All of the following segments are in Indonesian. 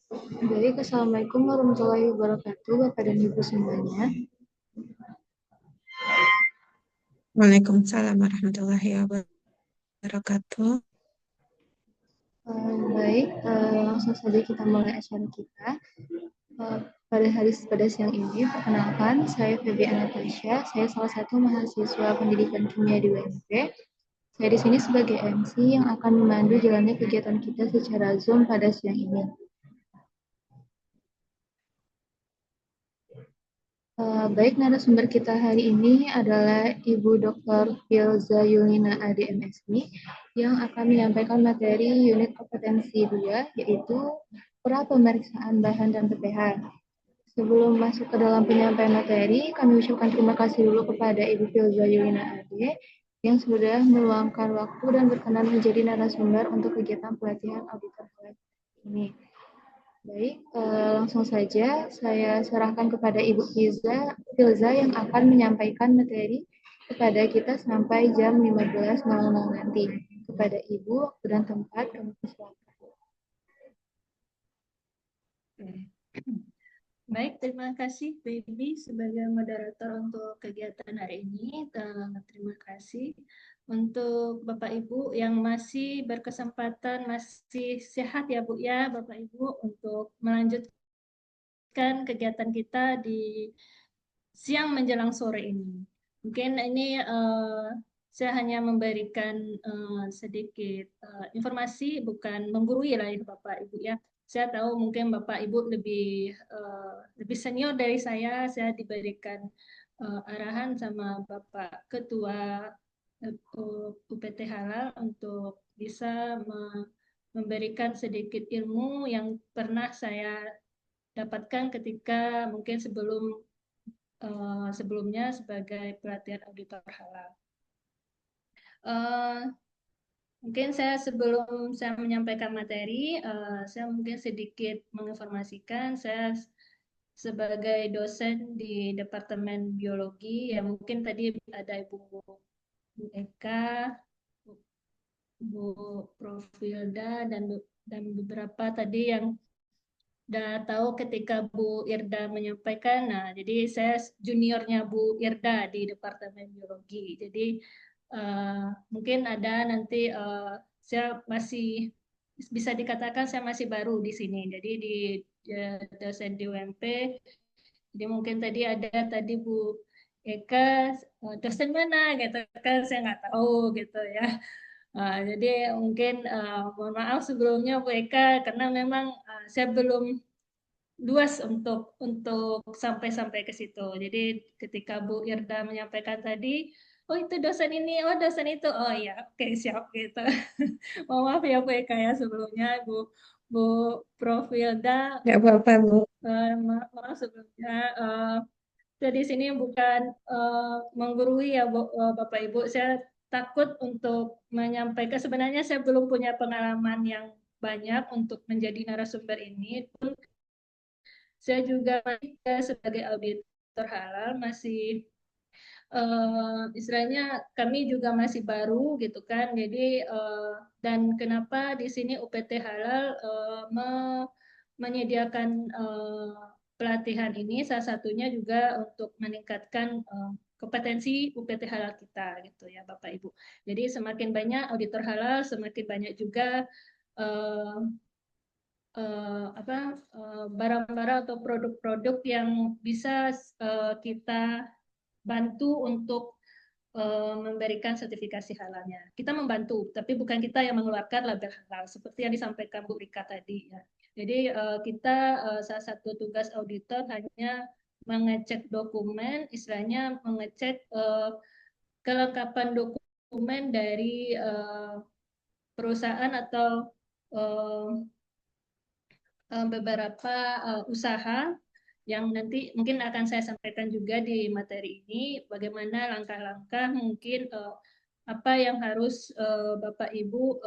Baik, Assalamualaikum warahmatullahi wabarakatuh, Bapak dan Ibu semuanya. Waalaikumsalam warahmatullahi wabarakatuh. Langsung saja kita mulai acara kita. Eh, pada siang ini, perkenalkan, saya Febiana Natasha. Saya salah satu mahasiswa pendidikan kimia di UNP. Saya di sini sebagai MC yang akan memandu jalannya kegiatan kita secara Zoom pada siang ini. Baik, narasumber kita hari ini adalah Ibu Dr. Filza Yulina ADMSI yang akan menyampaikan materi unit kompetensi 2, yaitu pra pemeriksaan bahan dan PPH. Sebelum masuk ke dalam penyampaian materi, kami ucapkan terima kasih dulu kepada Ibu Filza Yulina AD yang sudah meluangkan waktu dan berkenan menjadi narasumber untuk kegiatan pelatihan auditor ini. Baik, langsung saja saya serahkan kepada Ibu Filza yang akan menyampaikan materi kepada kita sampai jam 15.00 nanti. Kepada Ibu, waktu dan tempat kami persilakan. Baik, terima kasih Baby sebagai moderator untuk kegiatan hari ini. Terima kasih untuk Bapak Ibu yang masih berkesempatan, masih sehat ya Bu ya Bapak Ibu untuk melanjutkan kegiatan kita di siang menjelang sore ini. Mungkin ini saya hanya memberikan sedikit informasi, bukan menggurui lah ya Bapak Ibu ya. Saya tahu mungkin Bapak Ibu lebih senior dari saya diberikan arahan sama Bapak Ketua UPT Halal untuk bisa memberikan sedikit ilmu yang pernah saya dapatkan ketika mungkin sebelumnya sebagai pelatihan auditor halal. Mungkin sebelum saya menyampaikan materi, saya mungkin sedikit menginformasikan saya sebagai dosen di Departemen Biologi, ya mungkin tadi ada Ibu Eka, Bu Profilda, dan beberapa tadi yang udah tahu ketika Bu Irda menyampaikan. Nah, jadi saya juniornya Bu Irda di Departemen Biologi. Jadi mungkin ada nanti saya masih bisa dikatakan saya masih baru di sini. Jadi di dosen di UMP. Jadi mungkin tadi Bu Eka dosen mana gitu kan saya nggak tahu gitu ya. Jadi mungkin mohon maaf sebelumnya Bu Eka karena memang saya belum luas untuk sampai ke situ. Jadi ketika Bu Irda menyampaikan tadi, oh itu dosen ini, oh dosen itu, oh iya, oke siap gitu. Mohon maaf ya Bu Eka ya sebelumnya Bu Profilda, Tidak apa-apa, Bu. maaf sebelumnya. Saya di sini bukan menggurui ya Bapak Ibu. Saya takut untuk menyampaikan. Sebenarnya saya belum punya pengalaman yang banyak untuk menjadi narasumber ini. Saya juga sebagai auditor halal masih istilahnya kami juga masih baru gitu kan. Jadi dan kenapa di sini UPT Halal menyediakan pelatihan ini salah satunya juga untuk meningkatkan kompetensi UPT Halal kita gitu ya Bapak Ibu. Jadi semakin banyak auditor halal, semakin banyak juga uh, barang-barang atau produk-produk yang bisa kita bantu untuk memberikan sertifikasi halalnya. Kita membantu, tapi bukan kita yang mengeluarkan label halal, seperti yang disampaikan Bu Rika tadi. Ya. Jadi kita salah satu tugas auditor hanya mengecek dokumen, istilahnya mengecek kelengkapan dokumen dari perusahaan atau beberapa usaha yang nanti mungkin akan saya sampaikan juga di materi ini, bagaimana langkah-langkah mungkin apa yang harus Bapak Ibu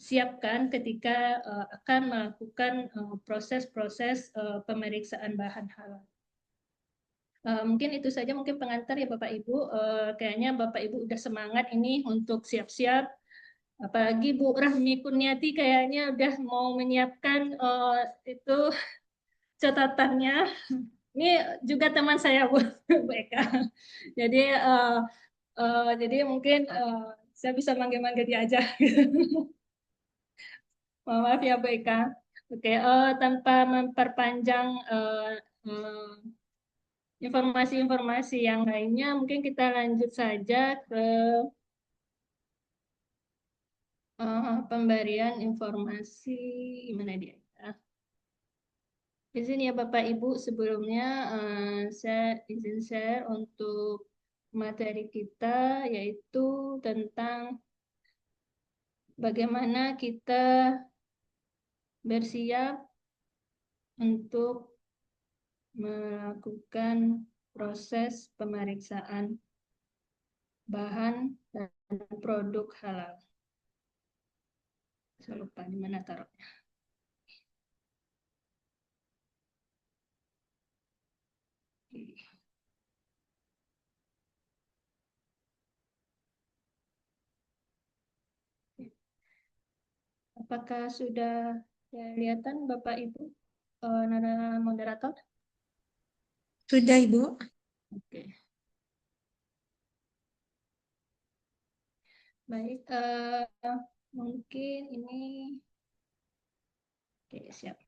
siapkan ketika akan melakukan proses-proses pemeriksaan bahan halal. Mungkin itu saja mungkin pengantar ya Bapak Ibu. Kayaknya Bapak Ibu udah semangat ini untuk siap-siap Apalagi Bu Rahmi Kurniati kayaknya udah mau menyiapkan itu catatannya. Ini juga teman saya Bu, Bu Eka. Jadi jadi mungkin saya bisa manggil-manggil dia aja. Maaf ya Bu Eka. Oke, tanpa memperpanjang informasi-informasi yang lainnya, mungkin kita lanjut saja ke pemberian informasi. Gimana dia? Izin ya Bapak Ibu, sebelumnya saya izin share untuk materi kita, yaitu tentang bagaimana kita bersiap untuk melakukan proses pemeriksaan bahan dan produk halal. Saya lupa di mana taruhnya. Apakah sudah kelihatan Bapak Ibu, moderator? Sudah, Ibu. Oke. Baik, mungkin ini, oke siap.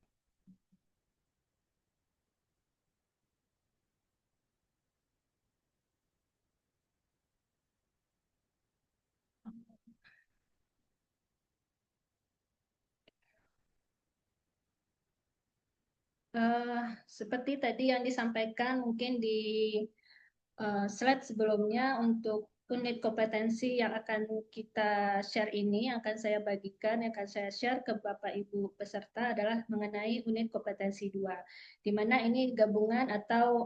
Seperti tadi yang disampaikan mungkin di slide sebelumnya, untuk unit kompetensi yang akan kita share ini, akan saya bagikan, yang akan saya share ke Bapak Ibu peserta adalah mengenai unit kompetensi 2, di mana ini gabungan atau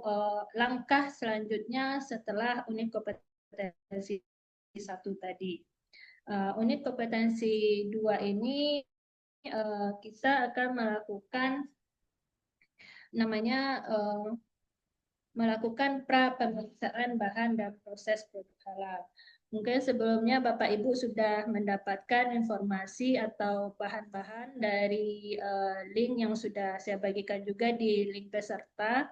langkah selanjutnya setelah unit kompetensi 1 tadi. Unit kompetensi 2 ini kita akan melakukan namanya melakukan pra pemeriksaan bahan dan proses produk halal. Mungkin sebelumnya Bapak Ibu sudah mendapatkan informasi atau bahan-bahan dari link yang sudah saya bagikan juga di link peserta,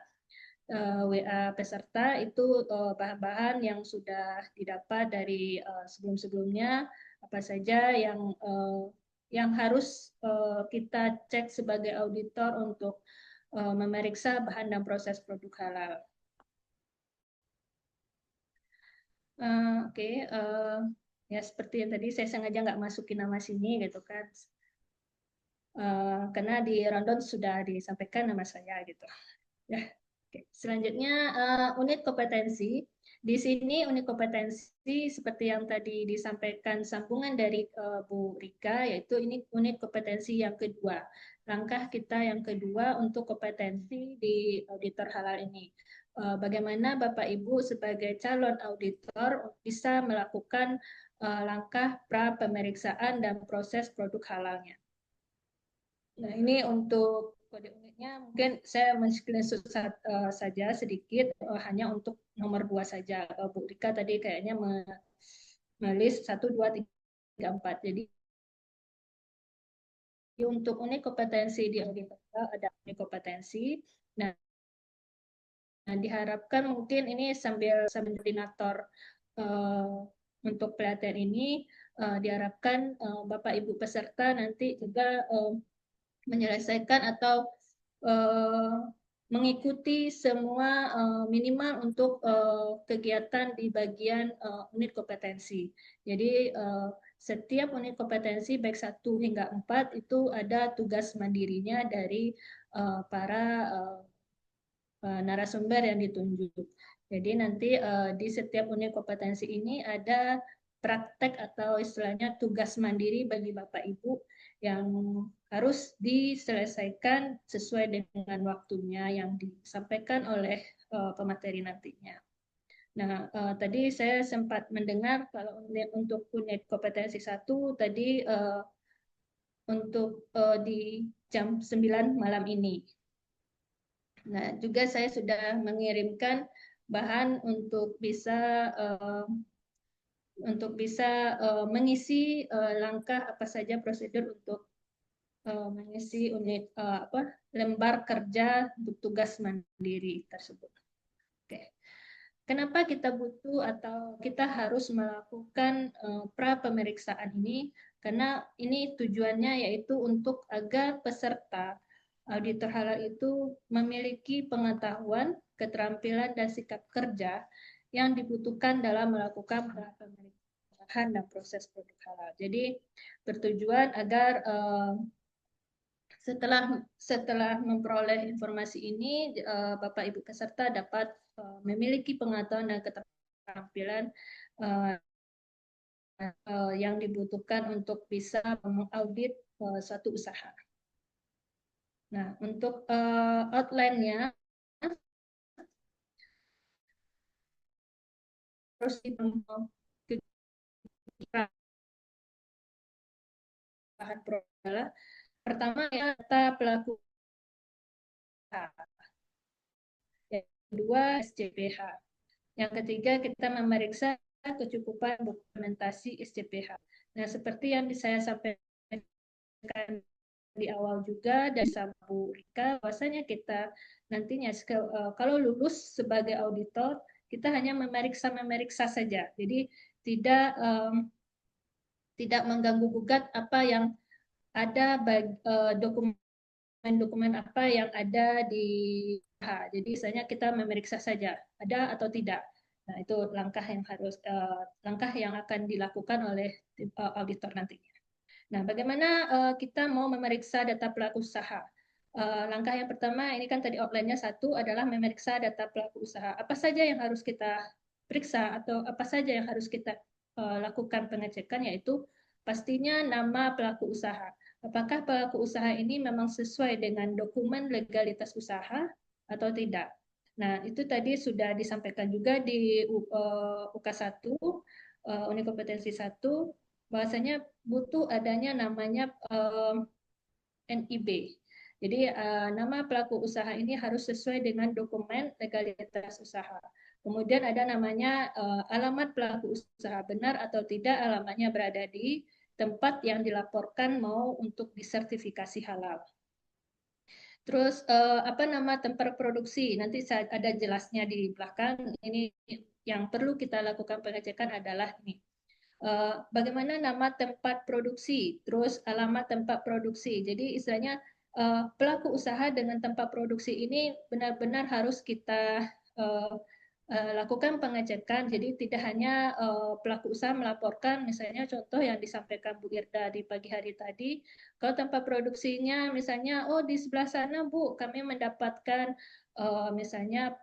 WA peserta, itu bahan-bahan yang sudah didapat dari sebelum-sebelumnya, apa saja yang harus kita cek sebagai auditor untuk memeriksa bahan dan proses produk halal. Oke, ya seperti yang tadi saya sengaja nggak masukin nama sini gitu kan, karena di rundown sudah disampaikan nama saya gitu. Ya, oke. Selanjutnya unit kompetensi. Di sini unit kompetensi seperti yang tadi disampaikan sambungan dari Bu Rika, yaitu ini unit kompetensi yang kedua. Langkah kita yang kedua untuk kompetensi di auditor halal ini. Bagaimana Bapak Ibu sebagai calon auditor bisa melakukan langkah pra pemeriksaan dan proses produk halalnya. Nah, ini untuk kode unitnya mungkin saya men-screenshot saja sedikit, hanya untuk nomor 2 saja. Bu Rika tadi kayaknya menulis 1, 2, 3, 4. Jadi untuk unit kompetensi di auditor ada unit kompetensi. Nah, diharapkan mungkin ini sambil koordinator untuk pelatihan ini, diharapkan Bapak Ibu peserta nanti juga menyelesaikan atau mengikuti semua minimal untuk kegiatan di bagian unit kompetensi. Jadi setiap unit kompetensi baik 1 hingga 4 itu ada tugas mandirinya dari para narasumber yang ditunjuk. Jadi nanti di setiap unit kompetensi ini ada praktek atau istilahnya tugas mandiri bagi Bapak Ibu yang harus diselesaikan sesuai dengan waktunya yang disampaikan oleh pemateri nantinya. Nah, tadi saya sempat mendengar kalau untuk unit kompetensi 1 tadi untuk di jam 9 malam ini. Nah, juga saya sudah mengirimkan bahan untuk bisa untuk bisa mengisi langkah apa saja prosedur untuk mengisi unit lembar kerja untuk tugas mandiri tersebut. Oke. Kenapa kita butuh atau kita harus melakukan pra pemeriksaan ini? Karena ini tujuannya yaitu untuk agar peserta auditor halal itu memiliki pengetahuan, keterampilan, dan sikap kerja yang dibutuhkan dalam melakukan pra pemeriksaan dan proses produk halal. Jadi bertujuan agar setelah memperoleh informasi ini, Bapak Ibu peserta dapat memiliki pengetahuan dan keterampilan yang dibutuhkan untuk bisa mengaudit suatu usaha. Nah, untuk outline-nya harus bahan adalah pertama ya data pelaku usaha, yang kedua SCPH, yang ketiga kita memeriksa kecukupan dokumentasi SCPH. Nah, seperti yang saya sampaikan di awal juga dari Bu Rika, bahwasanya kita nantinya kalau lulus sebagai auditor, kita hanya memeriksa saja. Jadi tidak mengganggu gugat apa yang ada dokumen apa yang ada di jadi misalnya kita memeriksa saja ada atau tidak. Nah, itu langkah yang akan dilakukan oleh auditor nantinya. Nah, bagaimana kita mau memeriksa data pelaku usaha? Langkah yang pertama, ini kan tadi outline-nya satu adalah memeriksa data pelaku usaha. Apa saja yang harus kita periksa atau apa saja yang harus kita lakukan pengecekan, yaitu pastinya nama pelaku usaha. Apakah pelaku usaha ini memang sesuai dengan dokumen legalitas usaha atau tidak? Nah, itu tadi sudah disampaikan juga di UK1, Unit Kompetensi 1, bahwasanya butuh adanya namanya NIB. Jadi nama pelaku usaha ini harus sesuai dengan dokumen legalitas usaha. Kemudian ada namanya alamat pelaku usaha, benar atau tidak alamatnya berada di tempat yang dilaporkan mau untuk disertifikasi halal. Terus apa nama tempat produksi? Nanti ada jelasnya di belakang. Ini yang perlu kita lakukan pengecekan adalah ini. Bagaimana nama tempat produksi, terus alamat tempat produksi. Jadi istilahnya pelaku usaha dengan tempat produksi ini benar-benar harus kita lakukan pengecekan. Jadi tidak hanya pelaku usaha melaporkan, misalnya contoh yang disampaikan Bu Irda di pagi hari tadi, kalau tempat produksinya misalnya, oh di sebelah sana Bu, kami mendapatkan misalnya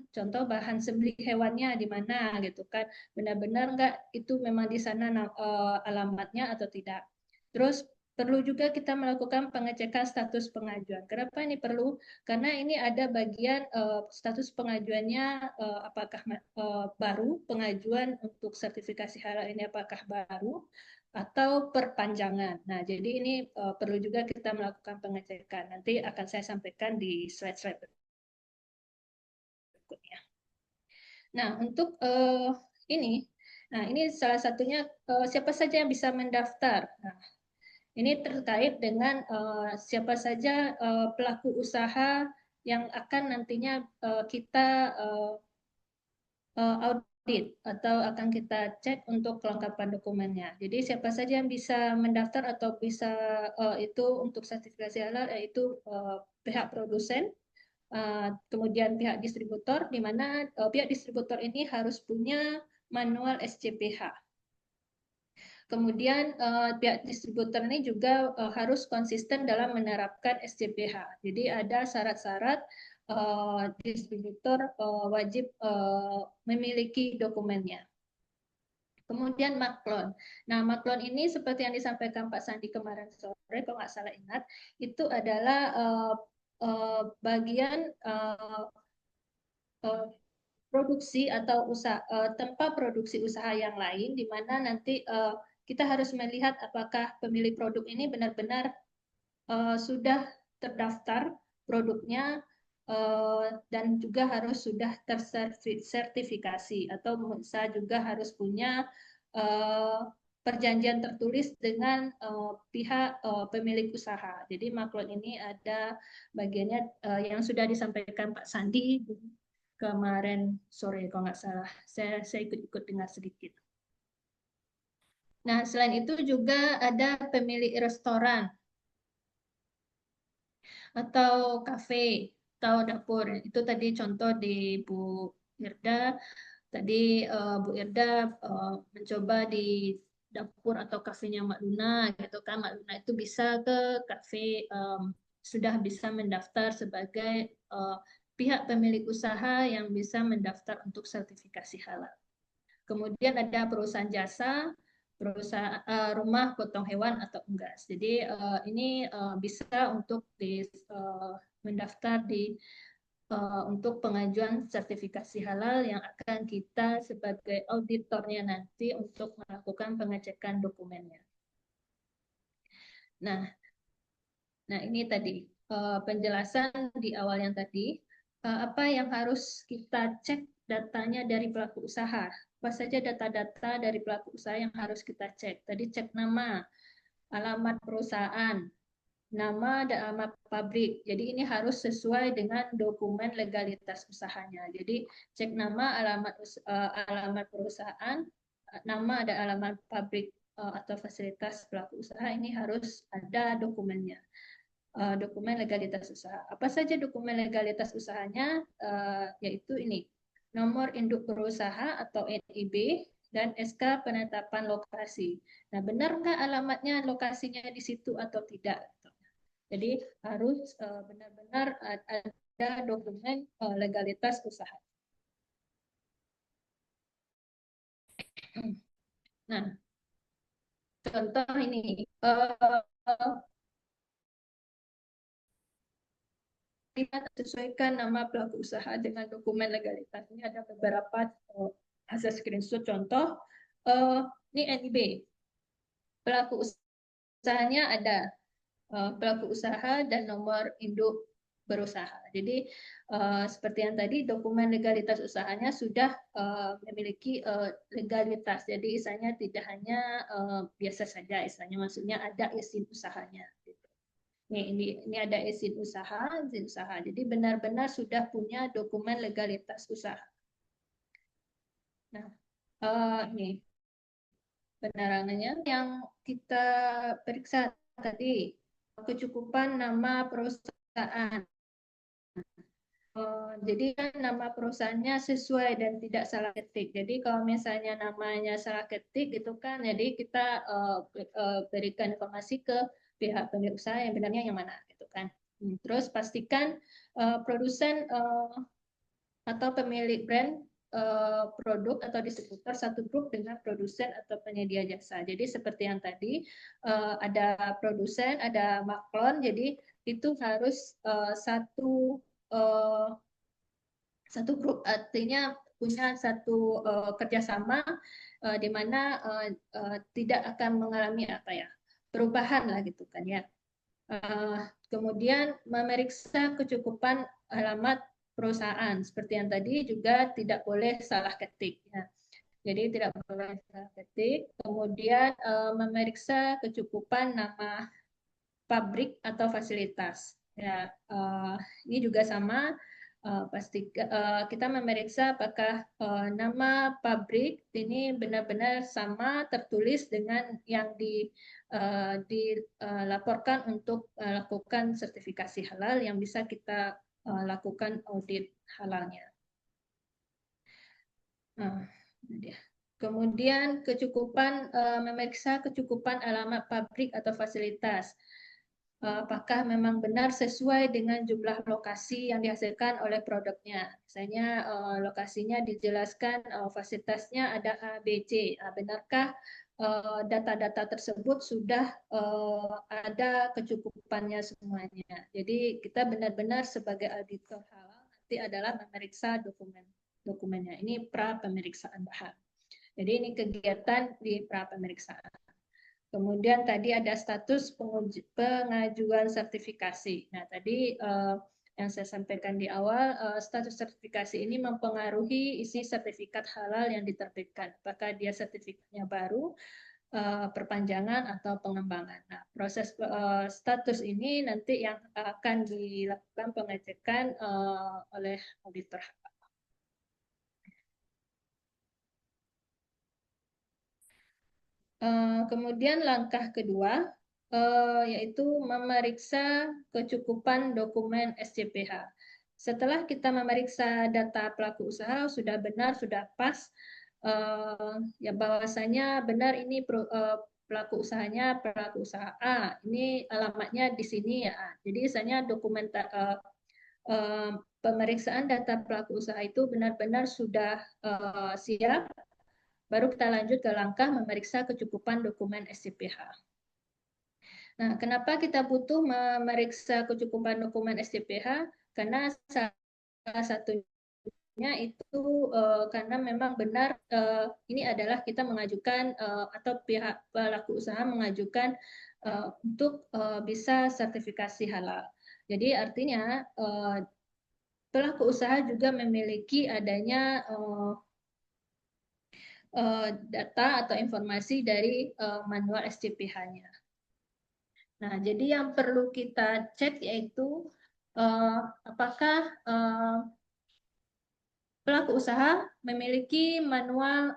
contoh bahan sembelih hewannya di mana gitu kan, benar-benar nggak itu memang di sana alamatnya atau tidak. Terus perlu juga kita melakukan pengecekan status pengajuan. Kenapa ini perlu? Karena ini ada bagian status pengajuannya apakah baru, pengajuan untuk sertifikasi halal ini apakah baru atau perpanjangan. Nah, jadi ini perlu juga kita melakukan pengecekan. Nanti akan saya sampaikan di slide-slide berikutnya. Nah, untuk ini salah satunya siapa saja yang bisa mendaftar. Nah, ini terkait dengan siapa saja pelaku usaha yang akan nantinya kita audit atau akan kita cek untuk kelengkapan dokumennya. Jadi siapa saja yang bisa mendaftar atau bisa itu untuk sertifikasi halal, yaitu pihak produsen, kemudian pihak distributor, di mana pihak distributor ini harus punya manual SCPH. Kemudian pihak distributor ini juga harus konsisten dalam menerapkan SCPH. Jadi ada syarat-syarat distributor wajib memiliki dokumennya. Kemudian maklon. Nah, maklon ini seperti yang disampaikan Pak Sandi kemarin sore, kalau nggak salah ingat, itu adalah bagian produksi atau tempat produksi usaha yang lain, di mana nanti kita harus melihat apakah pemilik produk ini benar-benar sudah terdaftar produknya dan juga harus sudah tersertifikasi atau bisa juga harus punya perjanjian tertulis dengan pihak pemilik usaha. Jadi maklun ini ada bagiannya yang sudah disampaikan Pak Sandi kemarin sore kalau nggak salah. Saya ikut-ikut dengar sedikit. Nah, selain itu juga ada pemilik restoran atau kafe atau dapur. Itu tadi contoh di Bu Irda. Tadi Bu Irda mencoba di dapur atau kafenya Mbak Luna gitu kan. Mbak Luna itu bisa ke kafe, sudah bisa mendaftar sebagai pihak pemilik usaha yang bisa mendaftar untuk sertifikasi halal. Kemudian ada perusahaan jasa, perusahaan rumah potong hewan atau unggas. Jadi ini bisa untuk mendaftar untuk pengajuan sertifikasi halal yang akan kita sebagai auditornya nanti untuk melakukan pengecekan dokumennya. Nah ini tadi penjelasan di awal yang tadi. Apa yang harus kita cek datanya dari pelaku usaha? Apa saja data-data dari pelaku usaha yang harus kita cek? Tadi cek nama, alamat perusahaan, nama dan alamat pabrik. Jadi ini harus sesuai dengan dokumen legalitas usahanya. Jadi cek nama, alamat perusahaan, nama dan alamat pabrik atau fasilitas pelaku usaha ini harus ada dokumennya. Dokumen legalitas usaha. Apa saja dokumen legalitas usahanya? Yaitu ini, nomor induk berusaha atau NIB dan SK penetapan lokasi. Nah, benar nggak alamatnya lokasinya di situ atau tidak? Jadi harus benar-benar ada dokumen legalitas usaha. Nah, contoh ini kita sesuaikan nama pelaku usaha dengan dokumen legalitas. Ini ada beberapa hasil screenshot contoh. Ini NIB. Pelaku usahanya ada pelaku usaha dan nomor induk berusaha. Jadi seperti yang tadi, dokumen legalitas usahanya sudah memiliki legalitas. Jadi istilahnya tidak hanya biasa saja, istilahnya maksudnya ada izin usahanya. Gitu. Ini ada izin usaha. Jadi benar-benar sudah punya dokumen legalitas usaha. Nah, ini penerangannya yang kita periksa tadi, kecukupan nama perusahaan. Jadi kan nama perusahaannya sesuai dan tidak salah ketik. Jadi kalau misalnya namanya salah ketik gitu kan, jadi kita berikan informasi ke pihak pemilik usaha yang benarnya yang mana gitu kan. Terus pastikan produsen atau pemilik brand produk atau distributor satu grup dengan produsen atau penyedia jasa. Jadi seperti yang tadi ada produsen, ada maklon, jadi itu harus satu grup, artinya punya satu kerjasama di mana tidak akan mengalami perubahan lah gitu kan ya. Kemudian memeriksa kecukupan alamat perusahaan seperti yang tadi, juga tidak boleh salah ketik ya. Jadi tidak boleh salah ketik. Kemudian memeriksa kecukupan nama pabrik atau fasilitas ya. Ini juga sama. Kita memeriksa apakah nama pabrik ini benar-benar sama tertulis dengan yang dilaporkan untuk lakukan sertifikasi halal yang bisa kita lakukan audit halalnya. Kemudian memeriksa kecukupan alamat pabrik atau fasilitas. Apakah memang benar sesuai dengan jumlah lokasi yang dihasilkan oleh produknya. Misalnya lokasinya dijelaskan fasilitasnya ada A, B, C. Benarkah data-data tersebut sudah ada kecukupannya semuanya. Jadi kita benar-benar sebagai auditor halal nanti adalah memeriksa dokumennya. Ini pra pemeriksaan bahan. Jadi ini kegiatan di pra pemeriksaan. Kemudian tadi ada status pengajuan sertifikasi. Nah, tadi yang saya sampaikan di awal, status sertifikasi ini mempengaruhi isi sertifikat halal yang diterbitkan. Apakah dia sertifikatnya baru, perpanjangan, atau pengembangan. Nah, proses status ini nanti yang akan dilakukan pengecekan oleh auditor. Kemudian langkah kedua, yaitu memeriksa kecukupan dokumen SCPH. Setelah kita memeriksa data pelaku usaha, sudah benar, sudah pas, ya bahwasanya benar ini pelaku usahanya pelaku usaha A, ini alamatnya di sini ya. Jadi misalnya pemeriksaan data pelaku usaha itu benar-benar sudah siap, baru kita lanjut ke langkah memeriksa kecukupan dokumen SCPH. Nah, kenapa kita butuh memeriksa kecukupan dokumen SCPH? Karena salah satunya itu karena memang benar ini adalah kita mengajukan atau pihak pelaku usaha mengajukan untuk bisa sertifikasi halal. Jadi artinya pelaku usaha juga memiliki adanya data atau informasi dari manual SCPH-nya. Nah, jadi yang perlu kita cek yaitu apakah pelaku usaha memiliki manual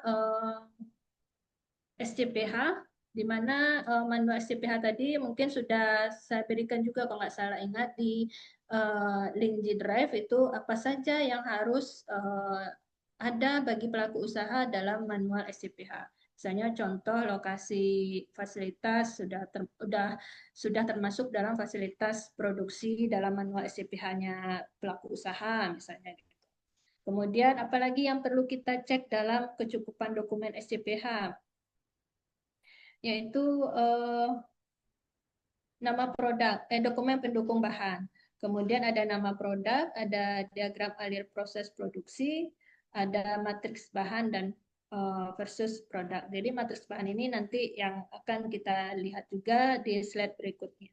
SCPH, di mana manual SCPH tadi mungkin sudah saya berikan juga kalau nggak salah ingat di link G Drive itu apa saja yang harus ada bagi pelaku usaha dalam manual SCPH. Misalnya contoh lokasi fasilitas sudah termasuk dalam fasilitas produksi dalam manual SCPH-nya pelaku usaha misalnya gitu. Kemudian apalagi yang perlu kita cek dalam kecukupan dokumen SCPH, yaitu nama produk, dokumen pendukung bahan. Kemudian ada nama produk, ada diagram alir proses produksi, ada matriks bahan dan versus produk. Jadi matriks bahan ini nanti yang akan kita lihat juga di slide berikutnya.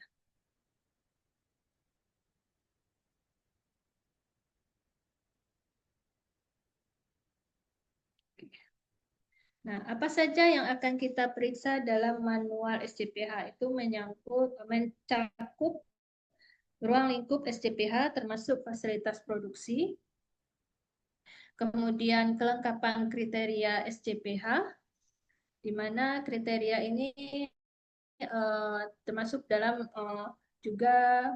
Nah, apa saja yang akan kita periksa dalam manual SCPH itu mencakup ruang lingkup SCPH termasuk fasilitas produksi, kemudian kelengkapan kriteria SCPH, di mana kriteria ini termasuk dalam juga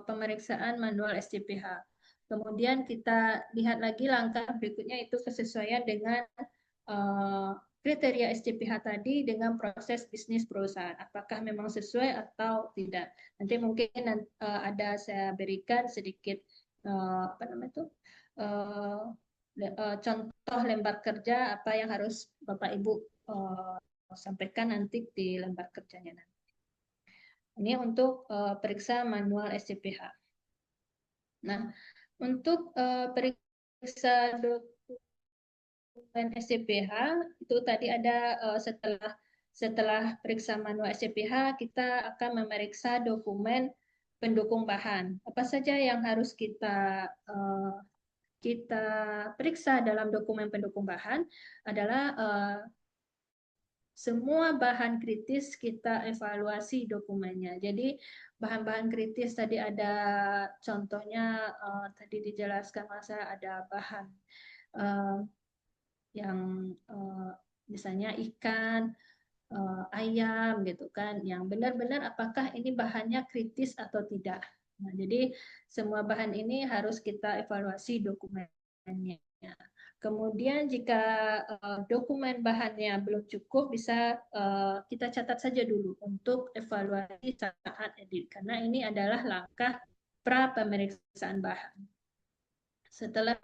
pemeriksaan manual SCPH. Kemudian kita lihat lagi langkah berikutnya itu kesesuaian dengan kriteria SCPH tadi dengan proses bisnis perusahaan. Apakah memang sesuai atau tidak? Nanti mungkin ada saya berikan sedikit apa namanya itu contoh lembar kerja apa yang harus Bapak Ibu sampaikan nanti di lembar kerjanya nanti. Ini untuk periksa manual SCPH. Nah, untuk periksa dokumen SCPH itu tadi ada setelah periksa manual SCPH kita akan memeriksa dokumen pendukung bahan. Apa saja yang harus kita periksa dalam dokumen pendukung bahan adalah semua bahan kritis kita evaluasi dokumennya. Jadi bahan-bahan kritis tadi ada contohnya tadi dijelaskan masa ada bahan yang misalnya ikan, ayam gitu kan, yang benar-benar apakah ini bahannya kritis atau tidak. Nah, jadi semua bahan ini harus kita evaluasi dokumennya. Kemudian jika dokumen bahannya belum cukup, bisa kita catat saja dulu untuk evaluasi saat edit, karena ini adalah langkah pra pemeriksaan bahan. Setelah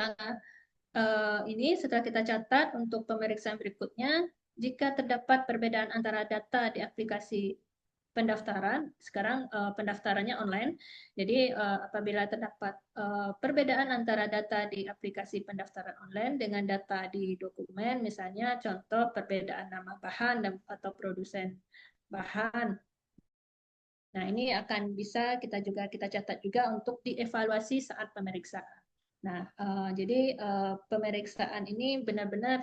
setelah kita catat untuk pemeriksaan berikutnya, jika terdapat perbedaan antara data di aplikasi pendaftaran, sekarang pendaftarannya online. Jadi apabila terdapat perbedaan antara data di aplikasi pendaftaran online dengan data di dokumen, misalnya contoh perbedaan nama bahan atau produsen bahan, Nah, ini akan bisa kita catat juga untuk dievaluasi saat pemeriksaan. Nah, jadi pemeriksaan ini benar-benar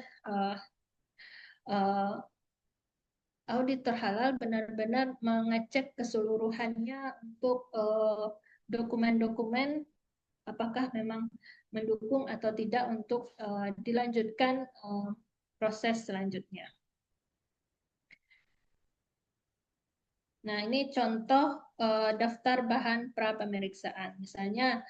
auditor halal benar-benar mengecek keseluruhannya untuk dokumen-dokumen apakah memang mendukung atau tidak untuk dilanjutkan proses selanjutnya. Nah, ini contoh daftar bahan pra pemeriksaan. Misalnya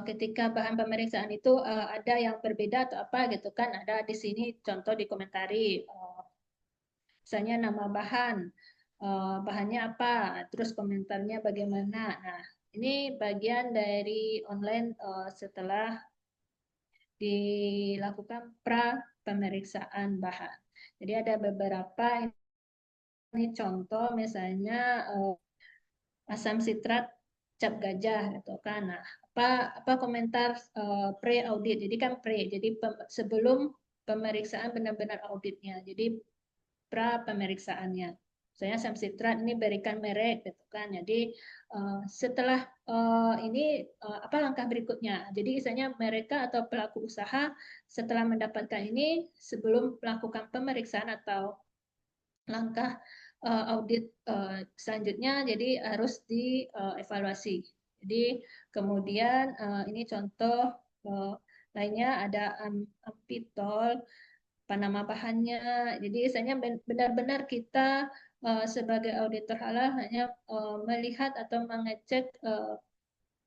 ketika bahan pemeriksaan itu ada yang berbeda atau apa gitu kan, ada di sini contoh dikomentari. Misalnya nama bahan, bahannya apa, terus komentarnya bagaimana. Nah, ini bagian dari online setelah dilakukan pra pemeriksaan bahan. Jadi ada beberapa ini contoh misalnya asam sitrat cap gajah gitu kan. Nah, apa komentar pre audit. Jadi kan jadi sebelum pemeriksaan benar-benar auditnya. Jadi pra pemeriksaannya. Misalnya asam sitrat ini berikan merek gitu kan. Jadi setelah ini apa langkah berikutnya? Jadi misalnya mereka atau pelaku usaha setelah mendapatkan ini sebelum melakukan pemeriksaan atau langkah audit selanjutnya jadi harus dievaluasi. Jadi kemudian ini contoh lainnya ada ampitol, apa nama bahannya. Jadi misalnya benar-benar kita sebagai auditor halal hanya melihat atau mengecek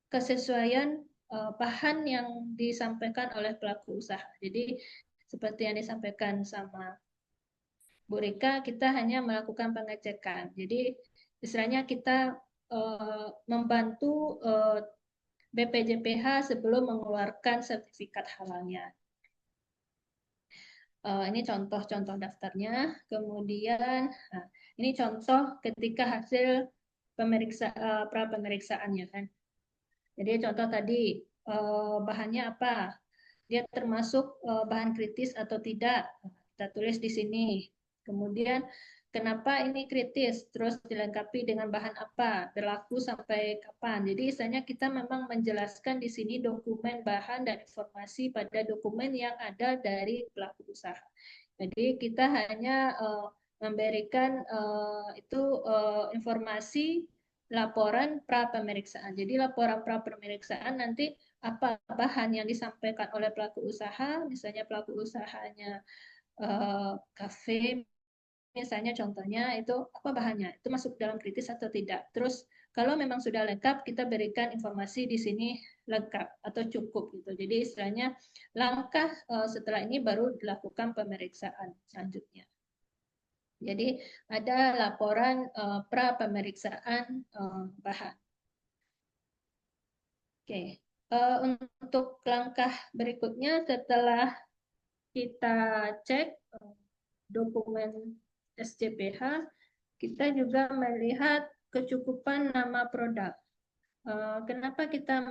kesesuaian bahan yang disampaikan oleh pelaku usaha. Jadi seperti yang disampaikan sama Bu Rika, kita hanya melakukan pengecekan. Jadi istilahnya kita membantu BPJPH sebelum mengeluarkan sertifikat halalnya. Ini contoh-contoh daftarnya. Kemudian, nah, ini contoh ketika hasil pra pemeriksaannya kan. Jadi contoh tadi bahannya apa? Dia termasuk bahan kritis atau tidak? Kita tulis di sini. Kemudian kenapa ini kritis? Terus dilengkapi dengan bahan apa? Berlaku sampai kapan? Jadi misalnya kita memang menjelaskan di sini dokumen bahan dan informasi pada dokumen yang ada dari pelaku usaha. Jadi kita hanya memberikan informasi laporan pra pemeriksaan. Jadi laporan pra pemeriksaan nanti apa bahan yang disampaikan oleh pelaku usaha, misalnya pelaku usahanya kafe, misalnya contohnya itu apa bahannya, itu masuk dalam kritis atau tidak. Terus kalau memang sudah lengkap, kita berikan informasi di sini lengkap atau cukup gitu. Jadi istilahnya langkah setelah ini baru dilakukan pemeriksaan selanjutnya. Jadi ada laporan pra pemeriksaan bahan. Oke, untuk langkah berikutnya setelah kita cek dokumen SCPH, kita juga melihat kecukupan nama produk. Kenapa kita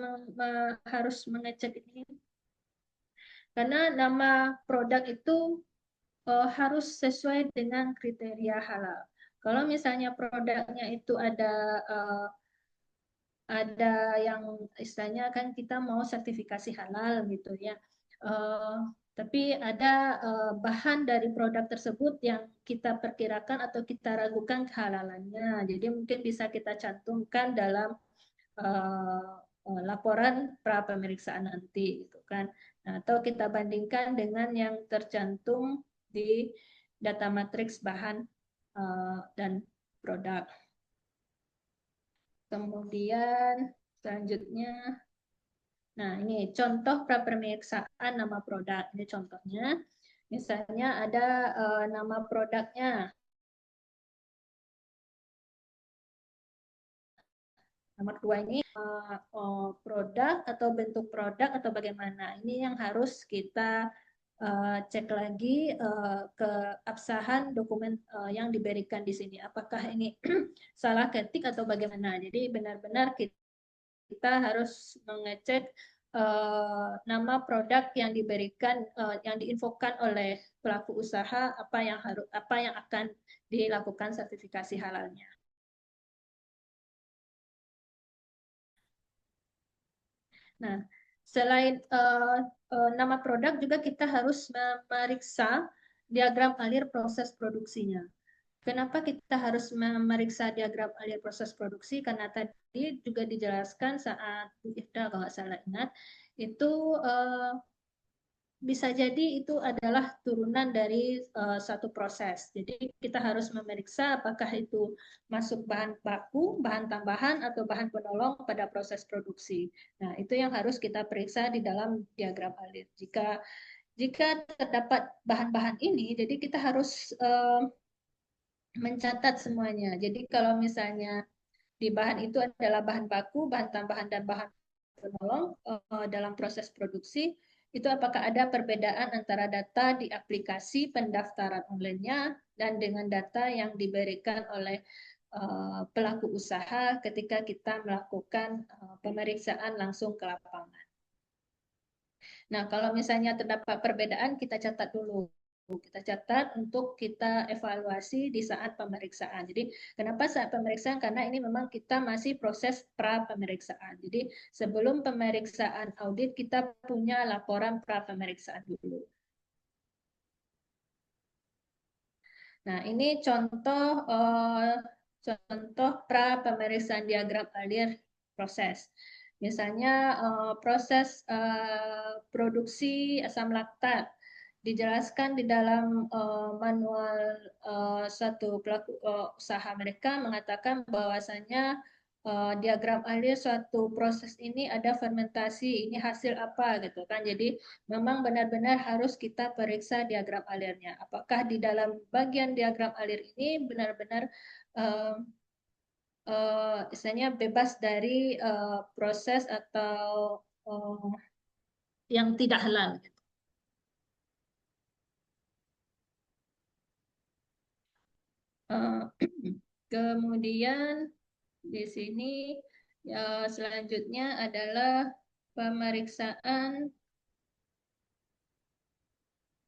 harus mengecek ini? Karena nama produk itu harus sesuai dengan kriteria halal. Kalau misalnya produknya itu ada yang istilahnya kan kita mau sertifikasi halal gitu ya. Tapi ada bahan dari produk tersebut yang kita perkirakan atau kita ragukan kehalalannya. Jadi mungkin bisa kita cantumkan dalam laporan pra pemeriksaan nanti gitu kan. Nah, atau kita bandingkan dengan yang tercantum di data matriks bahan dan produk. Kemudian selanjutnya, nah ini contoh pra pemeriksaan nama produk. Ini contohnya, misalnya ada nama produknya. Nomor dua ini produk atau bentuk produk atau bagaimana. Ini yang harus kita cek lagi keabsahan dokumen yang diberikan di sini. Apakah ini salah ketik atau bagaimana. Jadi benar-benar kita harus mengecek nama produk yang diberikan, yang diinfokan oleh pelaku usaha, apa yang akan dilakukan sertifikasi halalnya. Nah, selain nama produk juga kita harus memeriksa diagram alir proses produksinya. Kenapa kita harus memeriksa diagram alir proses produksi? Karena tadi juga dijelaskan saat Bu Ifda kalau nggak salah ingat, itu bisa jadi itu adalah turunan dari satu proses. Jadi kita harus memeriksa apakah itu masuk bahan baku, bahan tambahan, atau bahan penolong pada proses produksi. Nah, itu yang harus kita periksa di dalam diagram alir. Jika terdapat bahan-bahan ini, jadi kita harus mencatat semuanya. Jadi kalau misalnya di bahan itu adalah bahan baku, bahan tambahan, dan bahan penolong dalam proses produksi, itu apakah ada perbedaan antara data di aplikasi pendaftaran online-nya dan dengan data yang diberikan oleh pelaku usaha ketika kita melakukan pemeriksaan langsung ke lapangan. Nah, kalau misalnya terdapat perbedaan, kita catat dulu. Kita catat untuk kita evaluasi di saat pemeriksaan. Jadi, kenapa saat pemeriksaan? Karena ini memang kita masih proses pra-pemeriksaan. Jadi, sebelum pemeriksaan audit, kita punya laporan pra-pemeriksaan dulu. Nah, ini contoh pra-pemeriksaan diagram alir proses. Misalnya proses produksi asam laktat dijelaskan di dalam manual suatu pelaku usaha mereka mengatakan bahwasanya diagram alir suatu proses ini ada fermentasi, ini hasil apa gitu kan. Jadi memang benar-benar harus kita periksa diagram alirnya. Apakah di dalam bagian diagram alir ini benar-benar istilahnya bebas dari proses atau yang tidak halal. Kemudian di sini selanjutnya adalah pemeriksaan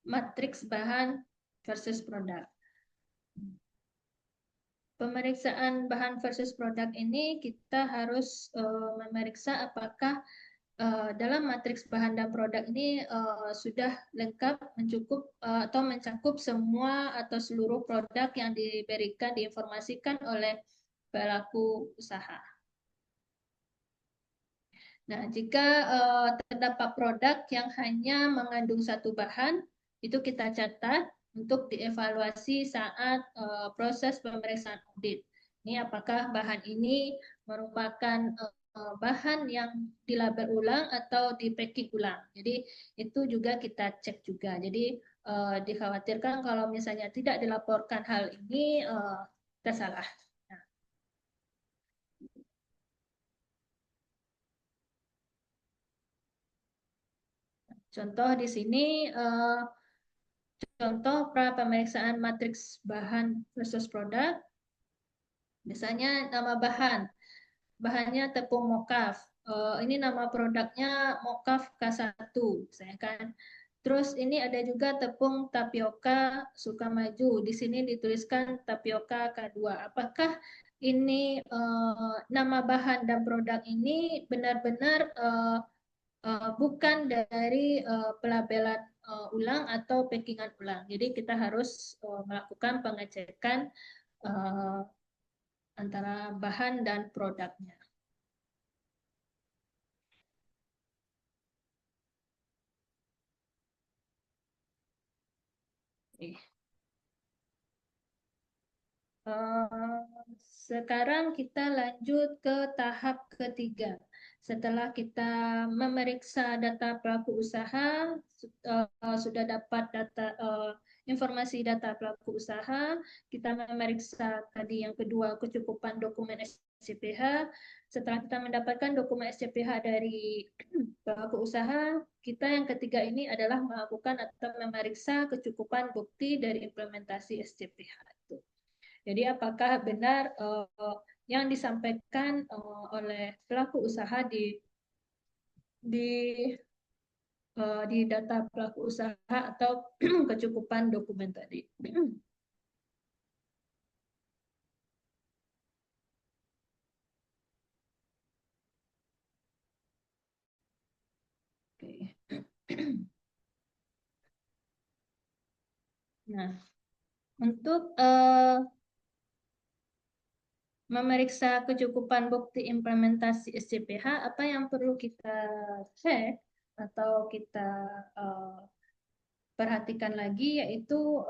matriks bahan versus produk. Pemeriksaan bahan versus produk ini kita harus memeriksa apakah dalam matriks bahan dan produk ini sudah lengkap, mencukup atau mencakup semua atau seluruh produk yang diberikan, diinformasikan oleh pelaku usaha. Nah, jika terdapat produk yang hanya mengandung satu bahan, itu kita catat untuk dievaluasi saat proses pemeriksaan audit. Ini apakah bahan ini merupakan bahan yang dilabel ulang atau di packing ulang. Jadi itu juga kita cek juga. Jadi dikhawatirkan kalau misalnya tidak dilaporkan hal ini, kita salah. Contoh di sini contoh pra pemeriksaan matriks bahan versus produk. Misalnya nama bahan, bahannya tepung mokaf. Ini nama produknya mokaf K1, misalnya kan. Terus ini ada juga tepung tapioka Sukamaju. Di sini dituliskan tapioka K2. Apakah ini nama bahan dan produk ini benar-benar bukan dari pelabelan ulang atau packingan ulang. Jadi kita harus melakukan pengecekan antara bahan dan produknya. Sekarang kita lanjut ke tahap ketiga. Setelah kita memeriksa data pelaku usaha, sudah dapat informasi data pelaku usaha, kita memeriksa tadi yang kedua kecukupan dokumen SCPH. Setelah kita mendapatkan dokumen SCPH dari pelaku usaha, kita yang ketiga ini adalah melakukan atau memeriksa kecukupan bukti dari implementasi SCPH itu. Jadi apakah benar yang disampaikan oleh pelaku usaha di data pelaku usaha atau kecukupan dokumen tadi. Nah, untuk memeriksa kecukupan bukti implementasi SCPH, apa yang perlu kita cek atau kita perhatikan lagi yaitu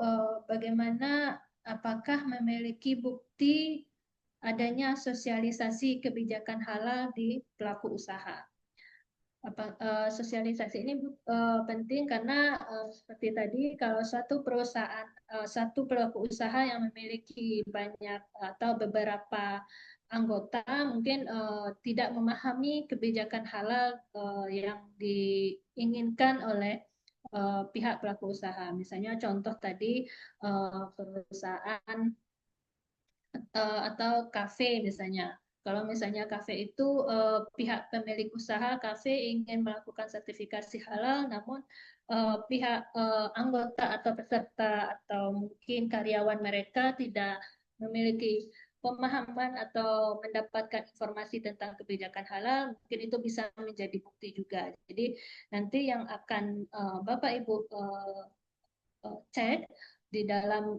bagaimana apakah memiliki bukti adanya sosialisasi kebijakan halal di pelaku usaha. Sosialisasi ini penting karena seperti tadi kalau suatu perusahaan, satu pelaku usaha yang memiliki banyak atau beberapa anggota mungkin tidak memahami kebijakan halal yang diinginkan oleh pihak pelaku usaha. Misalnya contoh tadi perusahaan atau kafe misalnya. Kalau misalnya kafe itu pihak pemilik usaha kafe ingin melakukan sertifikasi halal, namun pihak anggota atau peserta atau mungkin karyawan mereka tidak memiliki pemahaman atau mendapatkan informasi tentang kebijakan halal, mungkin itu bisa menjadi bukti juga. Jadi nanti yang akan Bapak Ibu cek di dalam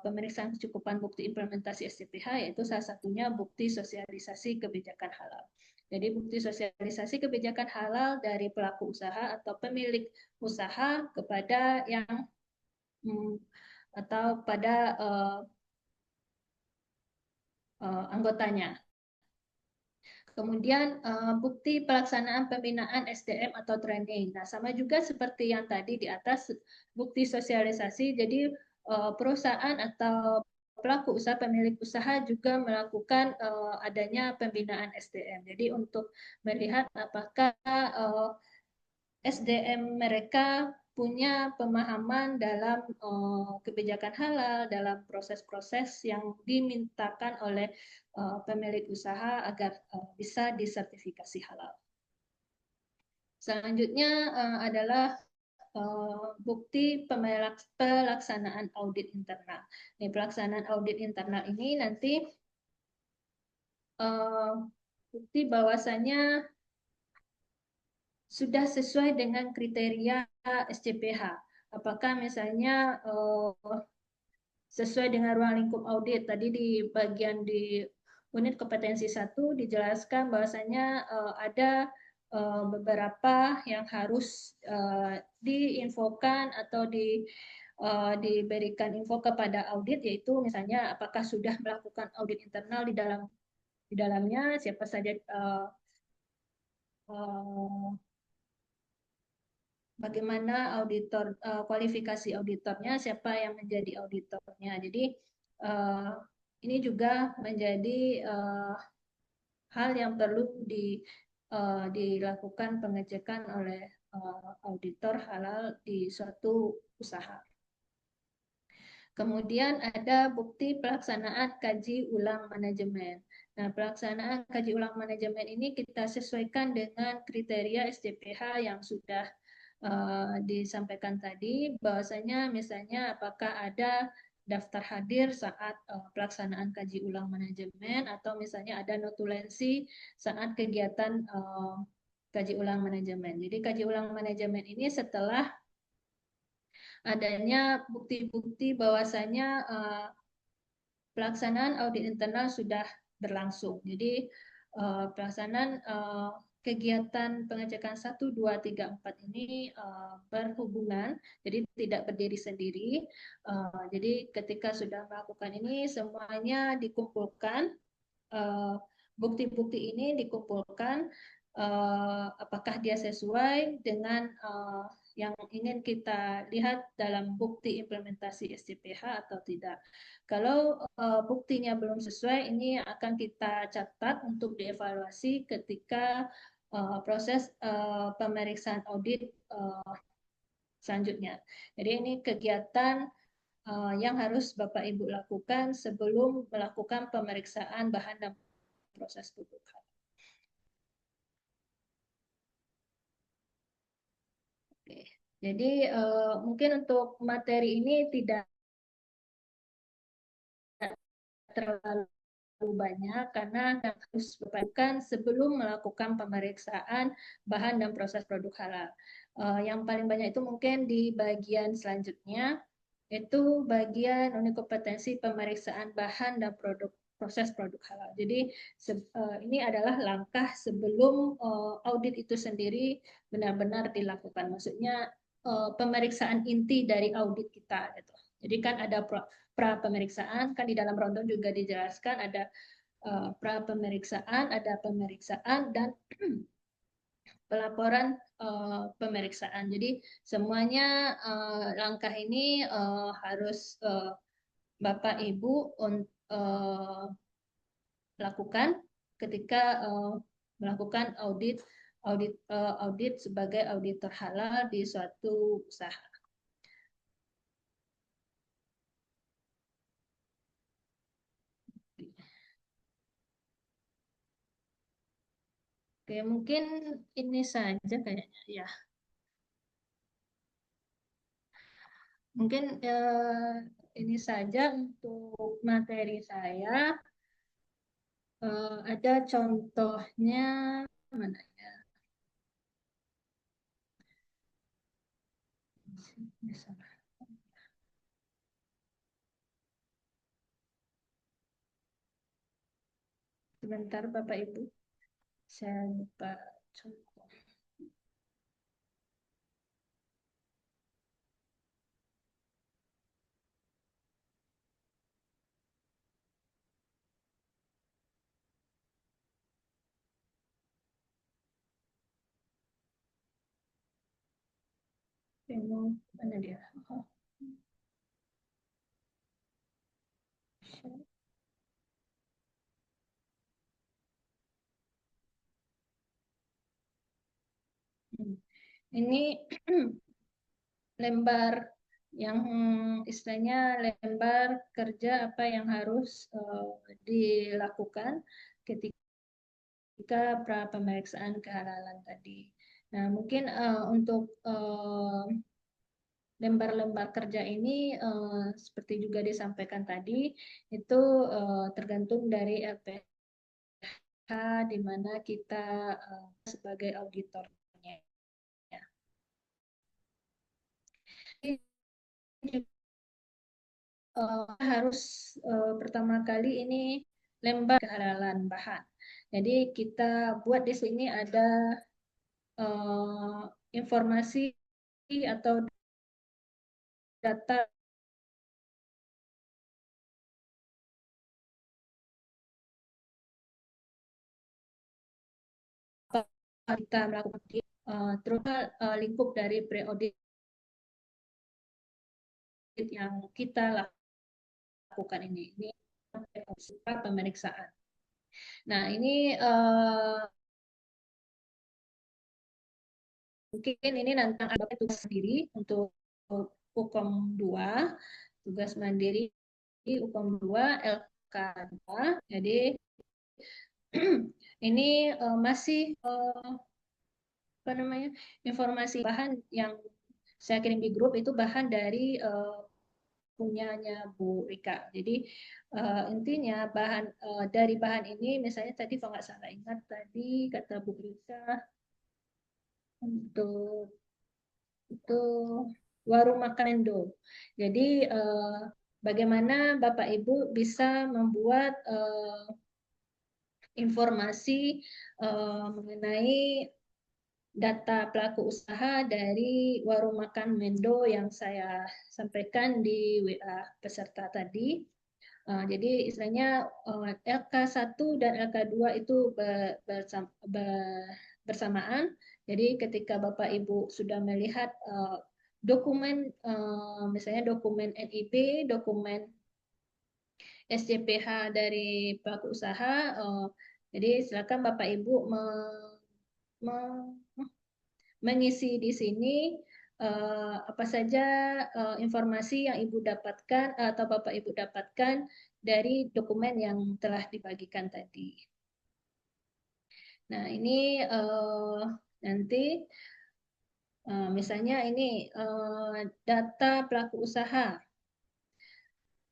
pemeriksaan kecukupan bukti implementasi SCPH yaitu salah satunya bukti sosialisasi kebijakan halal. Jadi bukti sosialisasi kebijakan halal dari pelaku usaha atau pemilik usaha kepada yang atau pada anggotanya. Kemudian bukti pelaksanaan pembinaan SDM atau training. Nah, sama juga seperti yang tadi di atas bukti sosialisasi. Jadi perusahaan atau pelaku usaha, pemilik usaha juga melakukan adanya pembinaan SDM. Jadi untuk melihat apakah SDM mereka punya pemahaman dalam kebijakan halal, dalam proses-proses yang dimintakan oleh pemilik usaha agar bisa disertifikasi halal. Selanjutnya adalah bukti pelaksanaan audit internal. Nih, pelaksanaan audit internal ini nanti bukti bahwasanya sudah sesuai dengan kriteria SCPH. Apakah misalnya sesuai dengan ruang lingkup audit. Tadi di bagian di unit kompetensi 1 dijelaskan bahwasanya ada beberapa yang harus diinfokan atau diberikan info kepada audit, yaitu misalnya apakah sudah melakukan audit internal di dalamnya, siapa saja bagaimana auditor, kualifikasi auditornya, siapa yang menjadi auditornya. Jadi ini juga menjadi hal yang perlu dilakukan pengecekan oleh auditor halal di suatu usaha. Kemudian ada bukti pelaksanaan kaji ulang manajemen. Nah, pelaksanaan kaji ulang manajemen ini kita sesuaikan dengan kriteria SCPH yang sudah disampaikan tadi, bahwasanya misalnya apakah ada daftar hadir saat pelaksanaan kaji ulang manajemen atau misalnya ada notulensi saat kegiatan kaji ulang manajemen. Jadi kaji ulang manajemen ini setelah adanya bukti-bukti bahwasanya pelaksanaan audit internal sudah berlangsung. Jadi pelaksanaan kegiatan pengecekan 1, 2, 3, 4 ini berhubungan, jadi tidak berdiri sendiri. Jadi ketika sudah melakukan ini, semuanya dikumpulkan, bukti-bukti ini dikumpulkan, apakah dia sesuai dengan yang ingin kita lihat dalam bukti implementasi SCPH atau tidak. Kalau buktinya belum sesuai, ini akan kita catat untuk dievaluasi ketika proses pemeriksaan audit selanjutnya. Jadi ini kegiatan yang harus Bapak Ibu lakukan sebelum melakukan pemeriksaan bahan dan proses produk. Oke. Jadi mungkin untuk materi ini tidak terlalu banyak karena harus dilakukan sebelum melakukan pemeriksaan bahan dan proses produk halal. Yang paling banyak itu mungkin di bagian selanjutnya, itu bagian unit kompetensi pemeriksaan bahan dan proses produk halal. Jadi ini adalah langkah sebelum audit itu sendiri benar-benar dilakukan. Maksudnya pemeriksaan inti dari audit kita gitu. Jadi kan ada pra pemeriksaan, kan di dalam rundown juga dijelaskan ada pra pemeriksaan, ada pemeriksaan dan pelaporan pemeriksaan. Jadi semuanya langkah ini harus Bapak Ibu lakukan ketika melakukan audit sebagai auditor halal di suatu usaha. Oke, mungkin ini saja kayaknya ya. Mungkin ini saja untuk materi saya. Ada contohnya mana ya? Sebentar Bapak Ibu, saya lupa contoh. Mana dia? Oh. Ini lembar yang istilahnya lembar kerja apa yang harus dilakukan ketika pra pemeriksaan kehalalan tadi. Nah, mungkin untuk lembar-lembar kerja ini seperti juga disampaikan tadi itu tergantung dari LPH di mana kita sebagai auditornya. Harus pertama kali ini lembar kehalalan bahan. Jadi kita buat di sini ada informasi atau data kita melakukan terus lingkup dari pre-audit yang kita lakukan ini pemeriksaan. Nah, ini mungkin ini nanti ada tugas sendiri untuk UKOM 2, tugas mandiri UKOM 2, LK2. Jadi ini masih apa namanya informasi bahan yang saya kirim di grup itu bahan dari punyanya Bu Rika. Jadi intinya bahan dari bahan ini misalnya tadi kalau nggak salah ingat tadi kata Bu Rika untuk itu warung makan Indo. Jadi bagaimana Bapak Ibu bisa membuat informasi mengenai data pelaku usaha dari warung makan Mendo yang saya sampaikan di WA peserta tadi. Jadi istilahnya LK1 dan LK2 itu bersamaan. Jadi ketika Bapak Ibu sudah melihat dokumen, misalnya dokumen NIB, dokumen SCPH dari pelaku usaha, jadi silakan Bapak Ibu mengisi di sini apa saja informasi yang Ibu dapatkan atau Bapak Ibu dapatkan dari dokumen yang telah dibagikan tadi. Nah, ini nanti misalnya ini data pelaku usaha.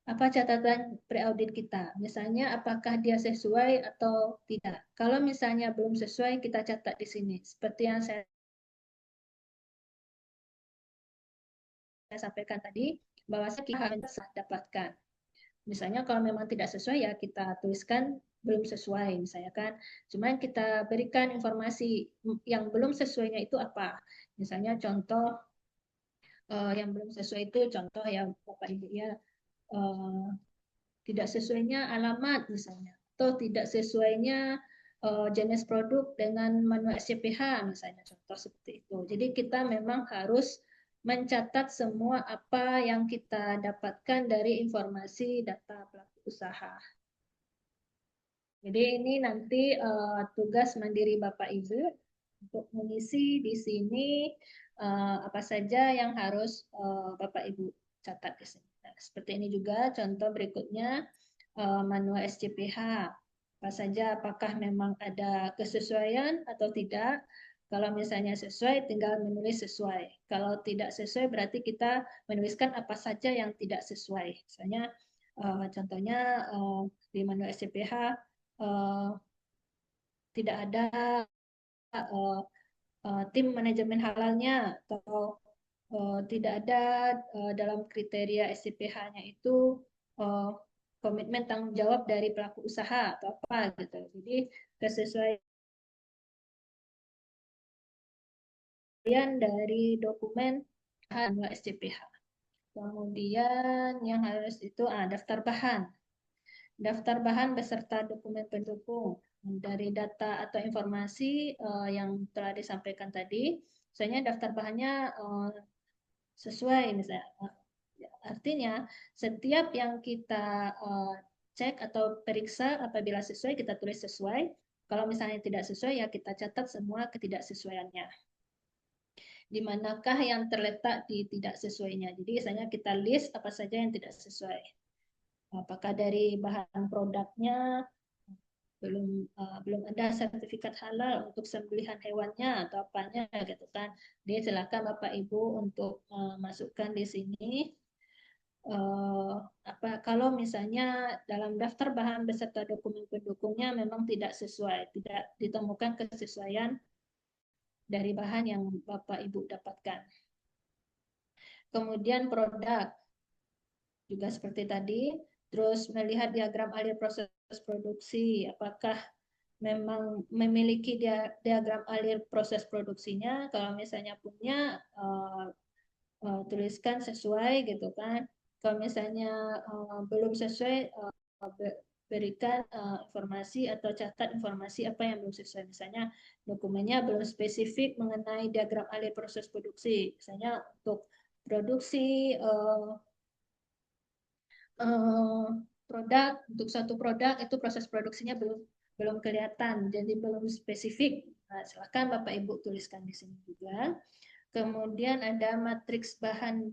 Apa catatan pre-audit kita? Misalnya apakah dia sesuai atau tidak. Kalau misalnya belum sesuai, kita catat di sini. Seperti yang saya sampaikan tadi, bahwa kita harus dapatkan. Misalnya kalau memang tidak sesuai ya kita tuliskan belum sesuai misalnya kan. Cuman kita berikan informasi yang belum sesuainya itu apa. Misalnya contoh yang belum sesuai itu contoh ya Bapak Ibu ya tidak sesuainya alamat misalnya atau tidak sesuainya jenis produk dengan manual SCPH misalnya contoh seperti itu. Jadi kita memang harus mencatat semua apa yang kita dapatkan dari informasi data pelaku usaha. Jadi ini nanti tugas mandiri Bapak Ibu untuk mengisi di sini apa saja yang harus Bapak Ibu catat di sini. Nah, seperti ini juga contoh berikutnya manual SCPH. Apa saja, apakah memang ada kesesuaian atau tidak? Kalau misalnya sesuai, tinggal menulis sesuai. Kalau tidak sesuai, berarti kita menuliskan apa saja yang tidak sesuai. Misalnya, contohnya di manual SCPH tidak ada tim manajemen halalnya atau tidak ada dalam kriteria SCPH-nya itu komitmen tanggung jawab dari pelaku usaha atau apa gitu. Jadi kesesuaian dari dokumen SCPH. Kemudian yang harus itu daftar bahan. Daftar bahan beserta dokumen pendukung dari data atau informasi yang telah disampaikan tadi. Misalnya daftar bahannya sesuai misalnya. Artinya setiap yang kita cek atau periksa apabila sesuai kita tulis sesuai. Kalau misalnya tidak sesuai ya kita catat semua ketidaksesuaiannya. Di manakah yang terletak di tidak sesuainya. Jadi misalnya kita list apa saja yang tidak sesuai. Apakah dari bahan produknya belum ada sertifikat halal untuk sembelihan hewannya atau apanya gitu kan. Jadi silakan Bapak Ibu untuk masukkan di sini kalau misalnya dalam daftar bahan beserta dokumen pendukungnya memang tidak sesuai, tidak ditemukan kesesuaian dari bahan yang Bapak Ibu dapatkan. Kemudian produk juga seperti tadi, terus melihat diagram alir proses produksi, apakah memang memiliki diagram alir proses produksinya. Kalau misalnya punya, tuliskan sesuai gitu kan. Kalau misalnya belum sesuai, berikan informasi atau catat informasi apa yang belum sesuai. Misalnya dokumennya belum spesifik mengenai diagram alir proses produksi. Misalnya untuk produksi produk, untuk satu produk itu proses produksinya belum kelihatan, jadi belum spesifik. Nah, silakan Bapak Ibu tuliskan di sini juga. Kemudian ada matriks bahan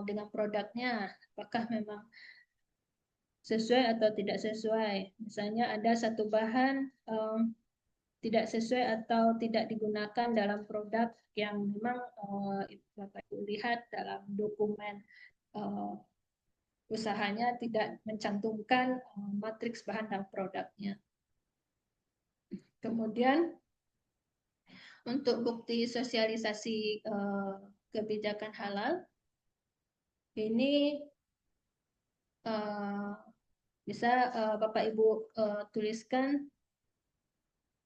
dengan produknya, apakah memang sesuai atau tidak sesuai. Misalnya ada satu bahan tidak sesuai atau tidak digunakan dalam produk yang memang Bapak Ibu lihat dalam dokumen usahanya tidak mencantumkan matriks bahan dan produknya. Kemudian untuk bukti sosialisasi kebijakan halal, ini bisa Bapak Ibu tuliskan.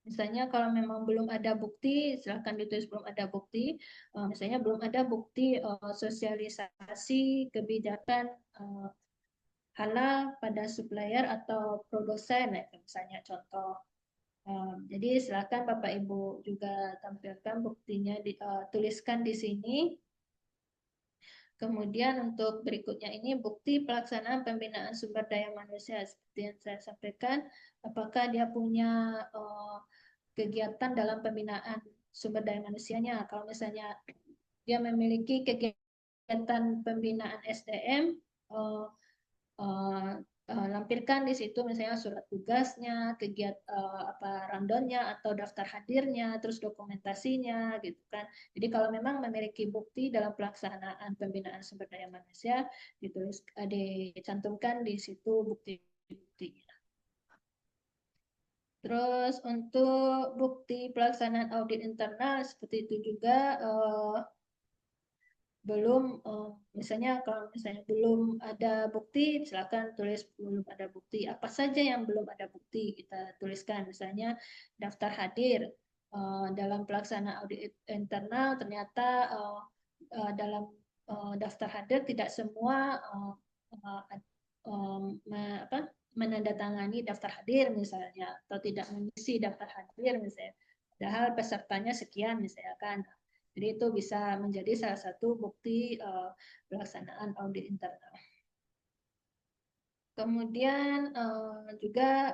Misalnya kalau memang belum ada bukti, silahkan ditulis belum ada bukti. Misalnya belum ada bukti sosialisasi kebijakan halal pada supplier atau produsen, misalnya contoh. Jadi silakan Bapak Ibu juga tampilkan buktinya, tuliskan di sini. Kemudian untuk berikutnya ini bukti pelaksanaan pembinaan sumber daya manusia seperti yang saya sampaikan, apakah dia punya kegiatan dalam pembinaan sumber daya manusianya. Kalau misalnya dia memiliki kegiatan pembinaan SDM, lampirkan di situ misalnya surat tugasnya, kegiatan randonnya atau daftar hadirnya, terus dokumentasinya gitu kan. Jadi kalau memang memiliki bukti dalam pelaksanaan pembinaan sumber daya manusia, dicantumkan di situ bukti-buktinya. Terus untuk bukti pelaksanaan audit internal seperti itu juga belum misalnya kalau misalnya belum ada bukti, silakan tulis belum ada bukti. Apa saja yang belum ada bukti kita tuliskan. Misalnya daftar hadir dalam pelaksanaan audit internal ternyata dalam daftar hadir tidak semua menandatangani daftar hadir misalnya atau tidak mengisi daftar hadir misalnya. Padahal pesertanya sekian misalkan. Jadi itu bisa menjadi salah satu bukti pelaksanaan audit internal. Kemudian juga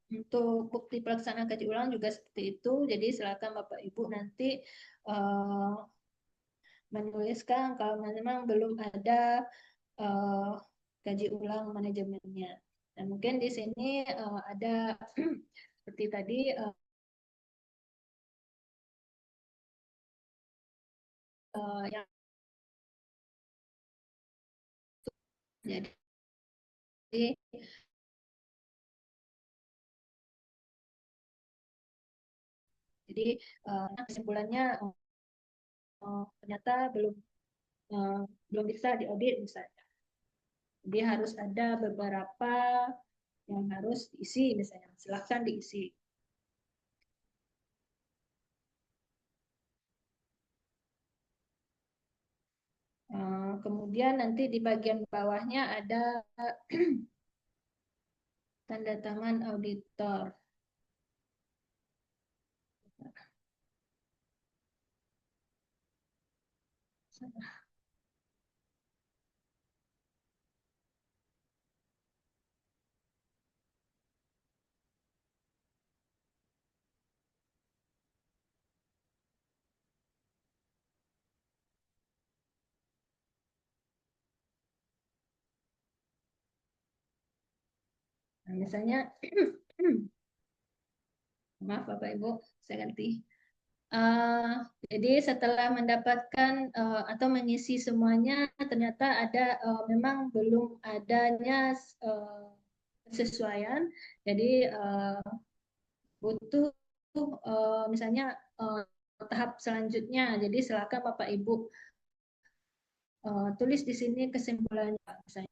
untuk bukti pelaksanaan kaji ulang juga seperti itu. Jadi silakan Bapak Ibu nanti menuliskan kalau memang belum ada kaji ulang manajemennya. Dan mungkin di sini ada seperti tadi yang jadi kesimpulannya ternyata belum bisa diaudit misalnya. Jadi harus ada beberapa yang harus diisi misalnya. Silahkan diisi. Kemudian nanti di bagian bawahnya ada tanda tangan auditor. Nah, misalnya, maaf Bapak Ibu, saya ganti. Jadi setelah mendapatkan atau mengisi semuanya, ternyata ada memang belum adanya kesesuaian. Jadi butuh misalnya tahap selanjutnya. Jadi silakan Bapak Ibu tulis di sini kesimpulannya. Misalnya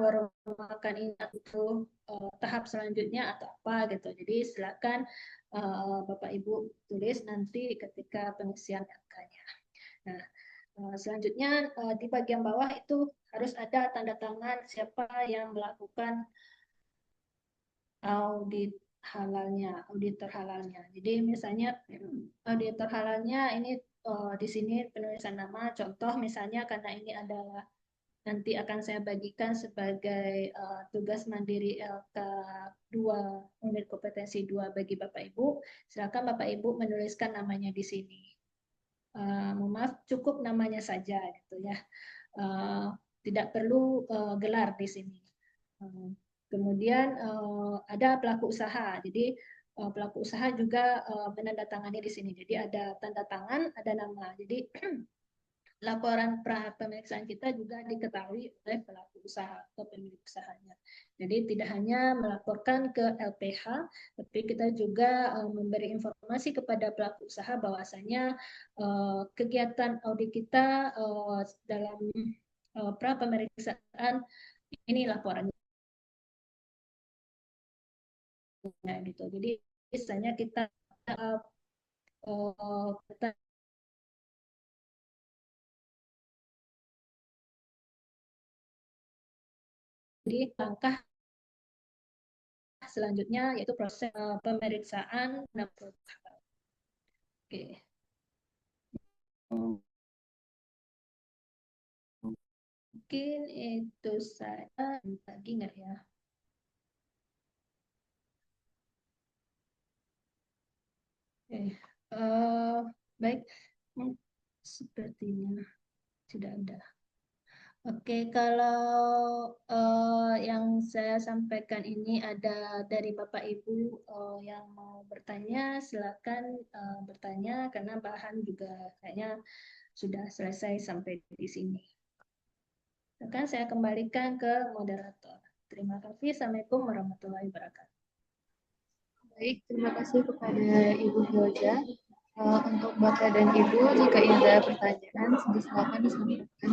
warung makan ini untuk tahap selanjutnya atau apa gitu. Jadi silakan Bapak Ibu tulis nanti ketika pengisian angkanya. Nah, selanjutnya di bagian bawah itu harus ada tanda tangan siapa yang melakukan audit halalnya, auditor halalnya. Jadi misalnya auditor halalnya ini di sini penulisan nama, contoh misalnya karena ini adalah nanti akan saya bagikan sebagai tugas mandiri LK2 unit kompetensi 2 bagi Bapak Ibu. Silakan Bapak Ibu menuliskan namanya di sini. Mohon maaf, cukup namanya saja gitu ya. Tidak perlu gelar di sini. Kemudian ada pelaku usaha. Jadi pelaku usaha juga menandatangani di sini. Jadi ada tanda tangan, ada nama. Jadi laporan pra pemeriksaan kita juga diketahui oleh pelaku usaha atau pemilik usahanya. Jadi tidak hanya melaporkan ke LPH, tapi kita juga memberi informasi kepada pelaku usaha bahwasanya kegiatan audit kita dalam pra pemeriksaan ini laporannya gitu. Jadi misalnya kita jadi langkah selanjutnya yaitu proses pemeriksaan. Oke. Mungkin itu saya lagi nggak ya? Baik, sepertinya sudah ada. Oke, kalau yang saya sampaikan ini ada dari Bapak Ibu yang mau bertanya, silakan bertanya karena bahan juga kayaknya sudah selesai sampai di sini. Akan saya kembalikan ke moderator. Terima kasih. Assalamualaikum warahmatullahi wabarakatuh. Baik, terima kasih kepada Ibu Hilda. Untuk Bapak dan Ibu, jika ada pertanyaan, silakan disampaikan.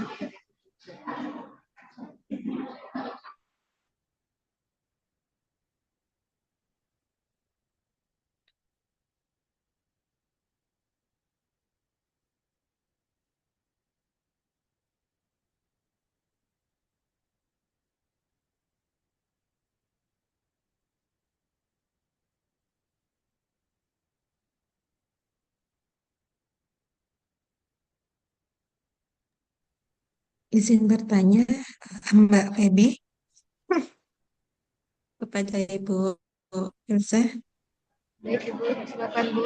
Izin bertanya, Mbak Feby, kepada Ibu Ilsa. Baik, Ibu, silakan, Bu.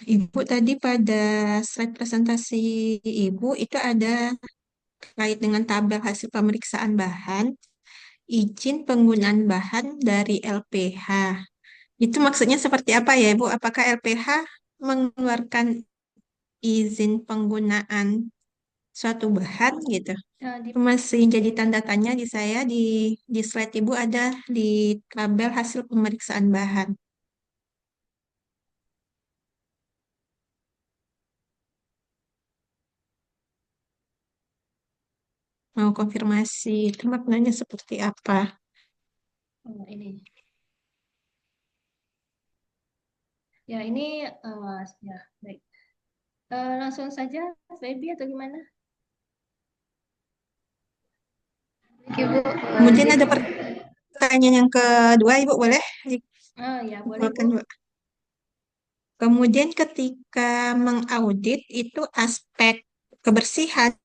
Ibu tadi pada slide presentasi Ibu itu ada terkait dengan tabel hasil pemeriksaan bahan, izin penggunaan bahan dari LPH. Itu maksudnya seperti apa ya, Ibu? Apakah LPH mengeluarkan izin penggunaan suatu bahan gitu? Di Itu masih jadi tanda tanya di saya di slide Ibu ada di tabel hasil pemeriksaan bahan. Mau konfirmasi itu maknanya seperti apa? ini. Ya, ini ya, baik. Langsung saja, Feby atau gimana? Baik, Ibu. Kemudian ada pertanyaan yang kedua, Ibu boleh Ya, boleh, Bu. dikumpulkan, Bu? Kemudian ketika mengaudit itu aspek kebersihan,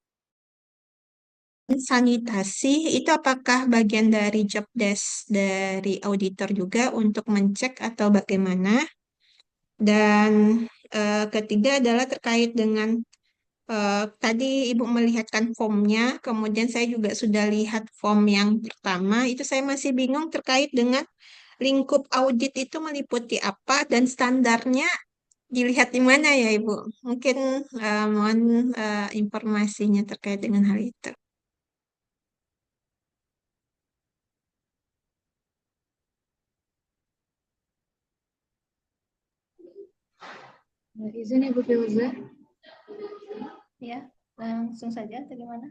sanitasi, itu apakah bagian dari job desk dari auditor juga untuk mencek atau bagaimana? Dan ketiga adalah terkait dengan tadi Ibu melihatkan formnya, kemudian saya juga sudah lihat form yang pertama, itu saya masih bingung terkait dengan lingkup audit itu meliputi apa dan standarnya dilihat di mana ya Ibu? Mungkin mohon informasinya terkait dengan hal itu. Izin, Ibu Filza. Ya, langsung saja atau gimana?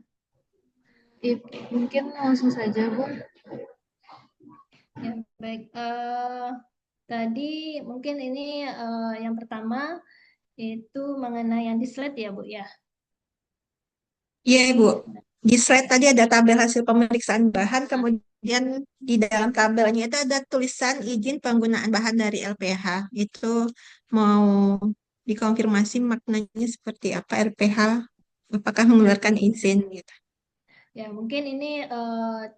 Mungkin langsung saja, Bu. Ya, baik. Tadi mungkin ini yang pertama itu mengenai yang di slide ya, Bu ya. Iya Ibu, di slide tadi ada tabel hasil pemeriksaan bahan, kemudian di dalam tabelnya itu ada tulisan izin penggunaan bahan dari LPH. Itu mau dikonfirmasi maknanya seperti apa LPH, apakah mengeluarkan izin gitu. Ya, mungkin ini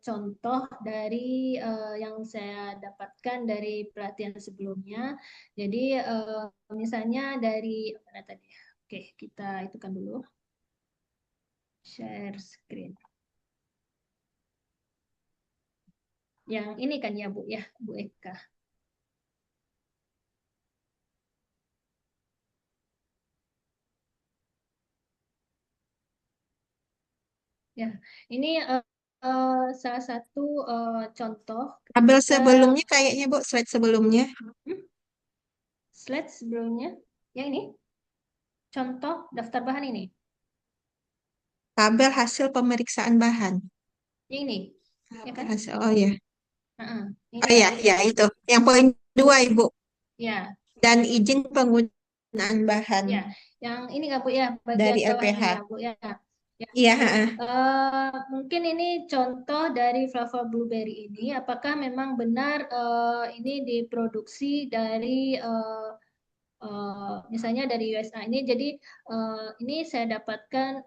contoh dari yang saya dapatkan dari pelatihan sebelumnya. Jadi misalnya dari mana tadi? Oke, kita itukan dulu. Share screen. Yang ini kan ya, Bu ya, Bu Eka. Ya, ini salah satu contoh Tabel ketika sebelumnya kayaknya Bu, slide sebelumnya. slide sebelumnya, yang ini contoh daftar bahan ini, Tabel hasil pemeriksaan bahan. yang ini, ya Tabel kan? hasil, oh ya. Ini Oh kan, ya, ya itu. Yang poin 2 Ibu. ya, Dan izin penggunaan bahan ya, yang ini nggak Bu ya, bagian dari bawah ini LPH. ya Bu ya. Ya, Iya, mungkin ini contoh dari Flava Blueberry ini, apakah memang benar ini diproduksi dari misalnya dari USA ini. Jadi ini saya dapatkan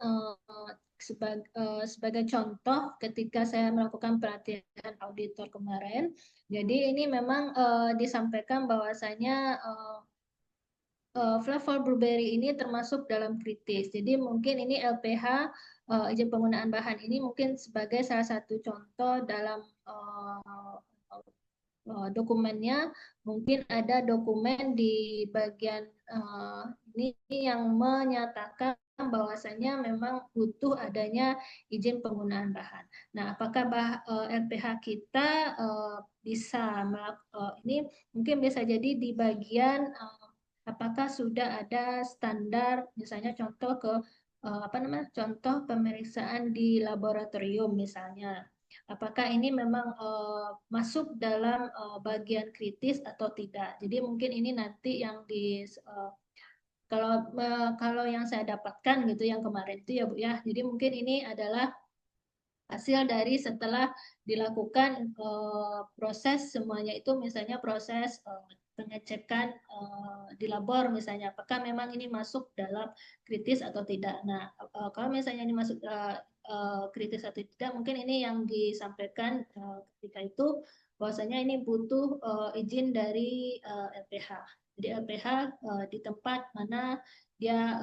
sebagai contoh ketika saya melakukan pelatihan auditor kemarin. Jadi ini memang disampaikan bahwasanya flavor blueberry ini termasuk dalam kritis. Jadi mungkin ini LPH izin penggunaan bahan ini mungkin sebagai salah satu contoh dalam dokumennya. Mungkin ada dokumen di bagian ini yang menyatakan bahwasanya memang butuh adanya izin penggunaan bahan. Nah, apakah LPH kita bisa ini mungkin bisa jadi di bagian apakah sudah ada standar, misalnya contoh contoh pemeriksaan di laboratorium misalnya. Apakah ini memang masuk dalam bagian kritis atau tidak? Jadi mungkin ini nanti yang kalau yang saya dapatkan gitu yang kemarin itu ya Bu ya. Jadi mungkin ini adalah hasil dari setelah dilakukan proses semuanya itu, misalnya proses pengecekan di labor misalnya, apakah memang ini masuk dalam kritis atau tidak. Nah, kalau misalnya ini masuk kritis atau tidak, mungkin ini yang disampaikan ketika itu bahwasanya ini butuh izin dari LPH. Jadi LPH di tempat mana dia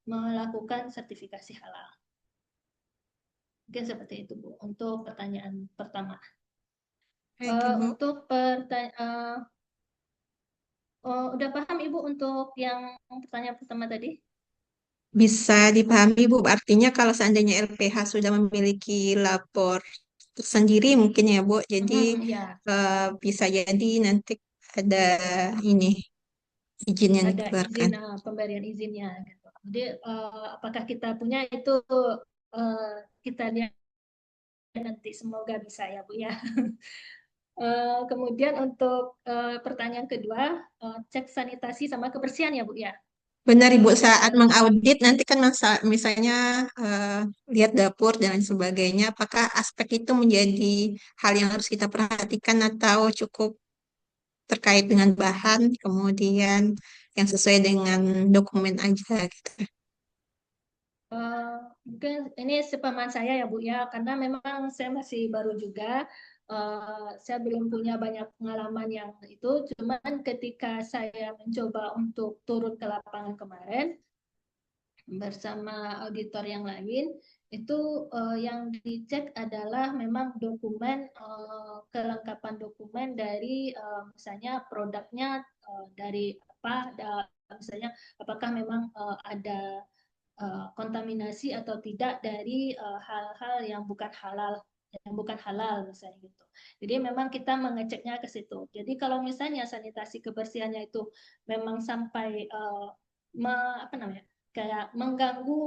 melakukan sertifikasi halal. Mungkin seperti itu, Bu, untuk pertanyaan pertama. Baik, Ibu. Untuk udah paham Ibu untuk yang pertanyaan pertama tadi? Bisa dipahami, Bu. Artinya kalau seandainya LPH sudah memiliki lapor tersendiri mungkin ya, Bu. Jadi Ya, bisa jadi nanti ada ini izin yang ada izin dikeluarkan. pemberian izinnya gitu. Jadi apakah kita punya itu kita lihat nanti, semoga bisa ya Bu ya. Kemudian untuk pertanyaan kedua, cek sanitasi sama kebersihan ya Bu ya. Benar, Ibu. Untuk Saat mengaudit nanti kan misalnya lihat dapur dan lain sebagainya. Apakah aspek itu menjadi hal yang harus kita perhatikan atau cukup terkait dengan bahan, kemudian yang sesuai dengan dokumen aja gitu. Mungkin ini sepaman saya ya Bu ya, karena memang saya masih baru juga, saya belum punya banyak pengalaman yang itu. Cuman ketika saya mencoba untuk turun ke lapangan kemarin bersama auditor yang lain, itu yang dicek adalah memang dokumen, kelengkapan dokumen dari misalnya produknya dari apa, misalnya apakah memang ada kontaminasi atau tidak dari hal-hal yang bukan halal misalnya gitu. Jadi memang kita mengeceknya ke situ. Jadi kalau misalnya sanitasi kebersihannya itu memang sampai apa namanya, kayak mengganggu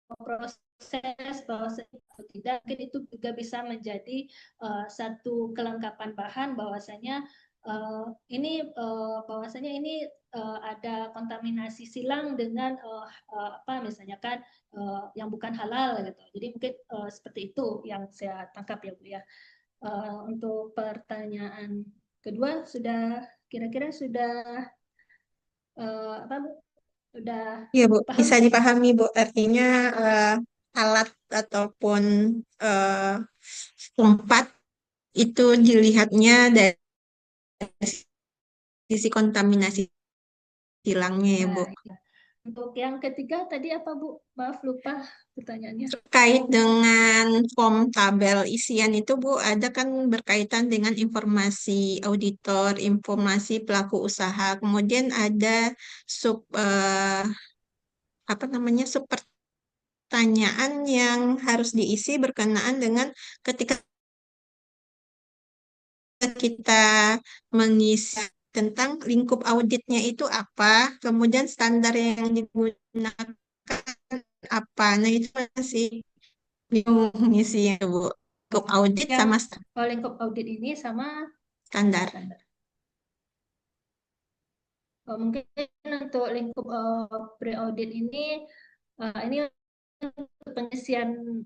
proses bahwasanya atau tidak, mungkin itu juga bisa menjadi satu kelengkapan bahan bahwasanya bahwasanya ini ada kontaminasi silang dengan apa misalnya kan yang bukan halal gitu. Jadi mungkin seperti itu yang saya tangkap ya Bu ya. Untuk pertanyaan kedua sudah kira-kira sudah apa Bu? Sudah Iya, Bu. paham? Bisa dipahami, Bu. Artinya alat ataupun eh, tempat itu dilihatnya dari sisi kontaminasi silangnya ya, Ya, Bu. ya. Untuk yang ketiga tadi apa Bu? Maaf lupa pertanyaannya. Terkait dengan form tabel isian itu, Bu, ada kan berkaitan dengan informasi auditor, informasi pelaku usaha, kemudian ada sub apa namanya sub pertanyaan yang harus diisi berkenaan dengan ketika kita mengisi tentang lingkup auditnya itu apa, kemudian standar yang digunakan apa. Nah, itu masih bingung ngisinya, Bu. Lingkup audit Yang sama lingkup audit ini sama standar. standar. Mungkin untuk lingkup pre-audit ini untuk pengisian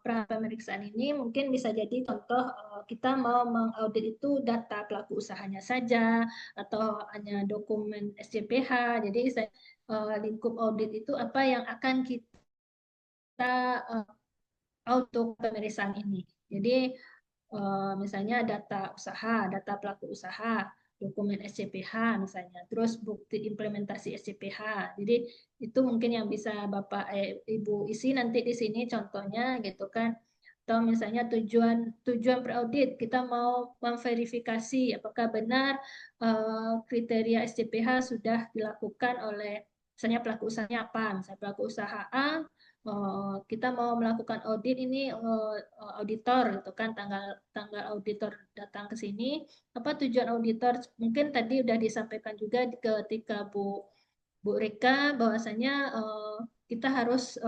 pra pemeriksaan ini mungkin bisa jadi contoh kita mau mengaudit itu data pelaku usahanya saja atau hanya dokumen SCPH. Jadi lingkup audit itu apa yang akan kita auto pemeriksaan ini. Jadi misalnya data usaha, data pelaku usaha, dokumen SCPH misalnya, terus bukti implementasi SCPH. Jadi itu mungkin yang bisa Bapak Ibu isi nanti di sini contohnya gitu kan. Atau misalnya tujuan peraudit kita mau memverifikasi apakah benar kriteria SCPH sudah dilakukan oleh misalnya pelaku usahanya apa, misalnya pelaku usaha A, kita mau melakukan audit ini auditor gitu kan, tanggal tanggal auditor datang ke sini, apa tujuan auditor, mungkin tadi udah disampaikan juga ketika Bu Rika bahwasanya kita harus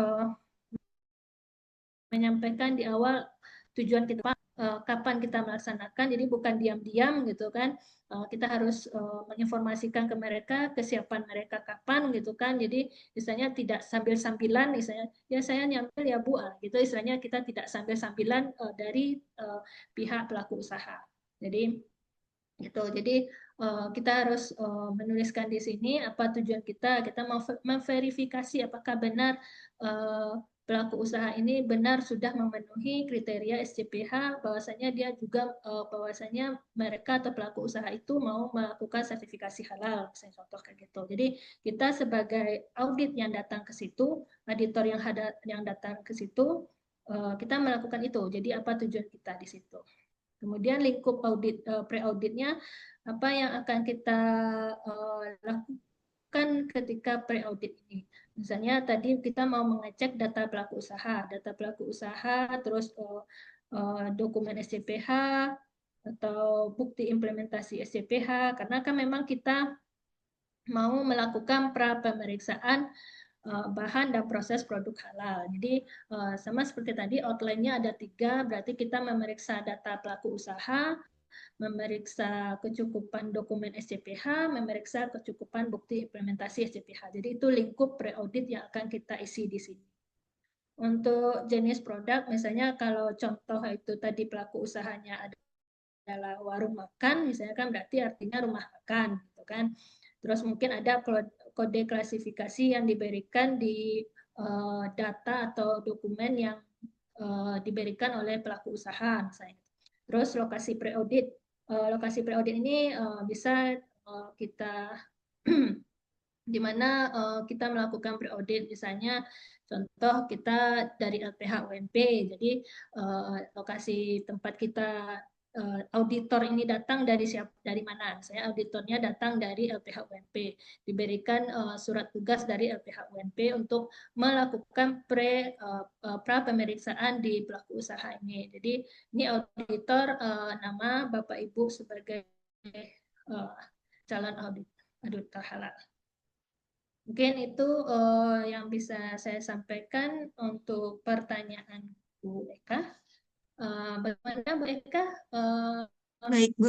menyampaikan di awal tujuan kita kapan kita melaksanakan, jadi bukan diam-diam gitu kan. Kita harus menginformasikan ke mereka kesiapan mereka kapan gitu kan, jadi misalnya tidak sambil-sambilan, misalnya ya saya nyambil ya Bu gitu, istilahnya kita tidak sambil-sambilan dari pihak pelaku usaha. Jadi gitu. Jadi kita harus menuliskan di sini apa tujuan kita mau memverifikasi apakah benar pelaku usaha ini benar sudah memenuhi kriteria SCPH, bahwasanya dia juga bahwasanya mereka atau pelaku usaha itu mau melakukan sertifikasi halal, misalnya contoh kayak gitu. Jadi kita sebagai audit yang datang ke situ, auditor yang datang ke situ, kita melakukan itu. Jadi apa tujuan kita di situ? Kemudian lingkup audit pre-auditnya apa yang akan kita lakukan ketika pre-audit ini. Misalnya tadi kita mau mengecek data pelaku usaha, terus dokumen SCPH atau bukti implementasi SCPH, karena kan memang kita mau melakukan pra pemeriksaan bahan dan proses produk halal. Jadi sama seperti tadi outline-nya ada 3, berarti kita memeriksa data pelaku usaha, memeriksa kecukupan dokumen SCPH, memeriksa kecukupan bukti implementasi SCPH. Jadi itu lingkup pre-audit yang akan kita isi di sini. Untuk jenis produk, misalnya kalau contoh itu tadi pelaku usahanya adalah warung makan, misalnya kan berarti artinya rumah makan, gitu kan. Terus mungkin ada kode klasifikasi yang diberikan di data atau dokumen yang diberikan oleh pelaku usaha, misalnya. Terus lokasi pre-audit ini bisa kita di mana kita melakukan pre-audit, misalnya contoh kita dari LPH UNP, jadi lokasi tempat kita auditor ini datang dari mana? Saya auditornya datang dari LPH UNP, diberikan surat tugas dari LPH UNP untuk melakukan pra pemeriksaan di pelaku usaha ini. Jadi ini auditor nama Bapak Ibu sebagai calon auditor halal. Mungkin itu yang bisa saya sampaikan untuk pertanyaan Bu Eka. Bagaimana Bu Eka? Baik, Bu.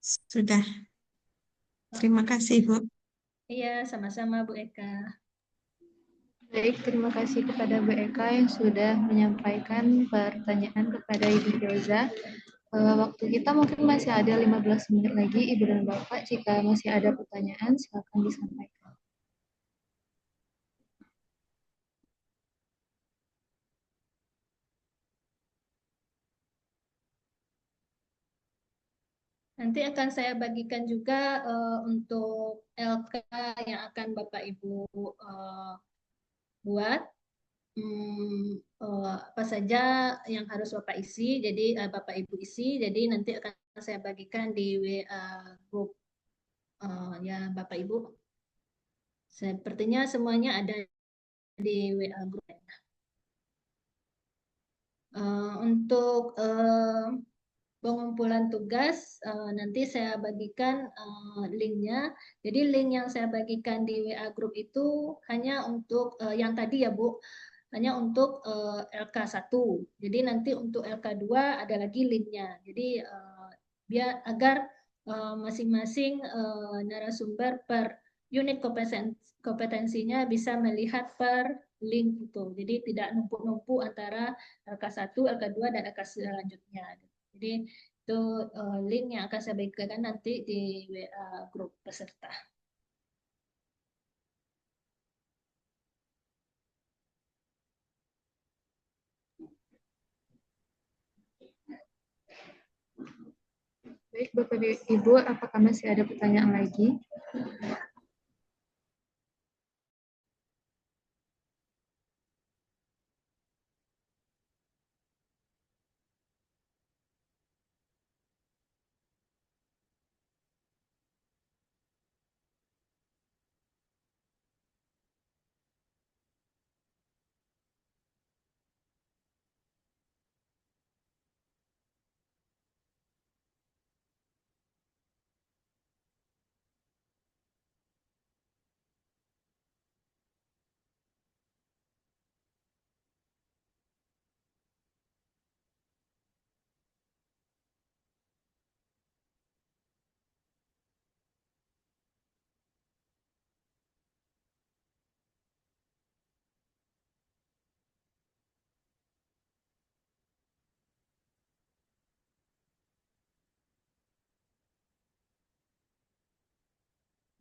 Sudah. Terima kasih, Bu. Iya, sama-sama Bu Eka. Baik, terima kasih kepada Bu Eka yang sudah menyampaikan pertanyaan kepada Ibu Filza. Waktu kita mungkin masih ada 15 menit lagi, Ibu dan Bapak. Jika masih ada pertanyaan, silakan disampaikan. Nanti akan saya bagikan juga untuk LK yang akan Bapak Ibu buat. Apa saja yang harus Bapak isi, jadi Bapak Ibu isi, jadi nanti akan saya bagikan di WA grup ya Bapak Ibu. Sepertinya semuanya ada di WA grup. Untuk pengumpulan tugas nanti saya bagikan linknya. Jadi link yang saya bagikan di WA grup itu hanya untuk yang tadi ya Bu, hanya untuk LK1. Jadi nanti untuk LK2 ada lagi linknya. Jadi biar agar masing-masing narasumber per unit kompetensinya bisa melihat per link itu. Jadi tidak numpuk-numpuk antara LK1, LK2, dan LK selanjutnya. Jadi itu link yang akan saya bagikan nanti di WA grup peserta. Baik, Bapak Ibu, apakah masih ada pertanyaan lagi?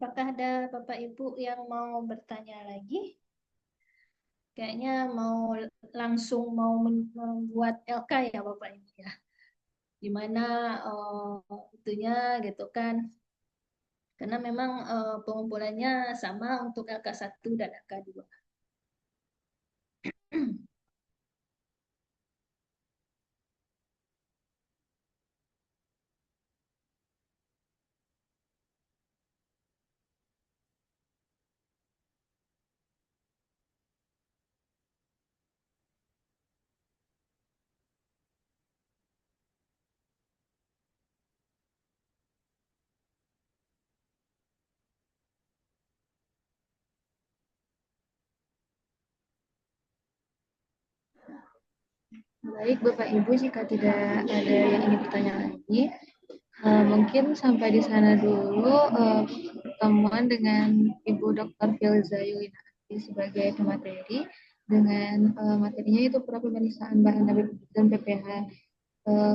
Apakah ada Bapak Ibu yang mau bertanya lagi? Kayaknya mau langsung mau membuat LK ya Bapak Ibu ya. Gimana itunya gitu kan. Karena memang pengumpulannya sama untuk LK1 dan LK2. Baik, Bapak Ibu, jika tidak ada yang ingin bertanya lagi, mungkin sampai di sana dulu pertemuan dengan Ibu Dr. Filza Yulina sebagai pemateri dengan materinya itu pemeriksaan bahan dan PPH.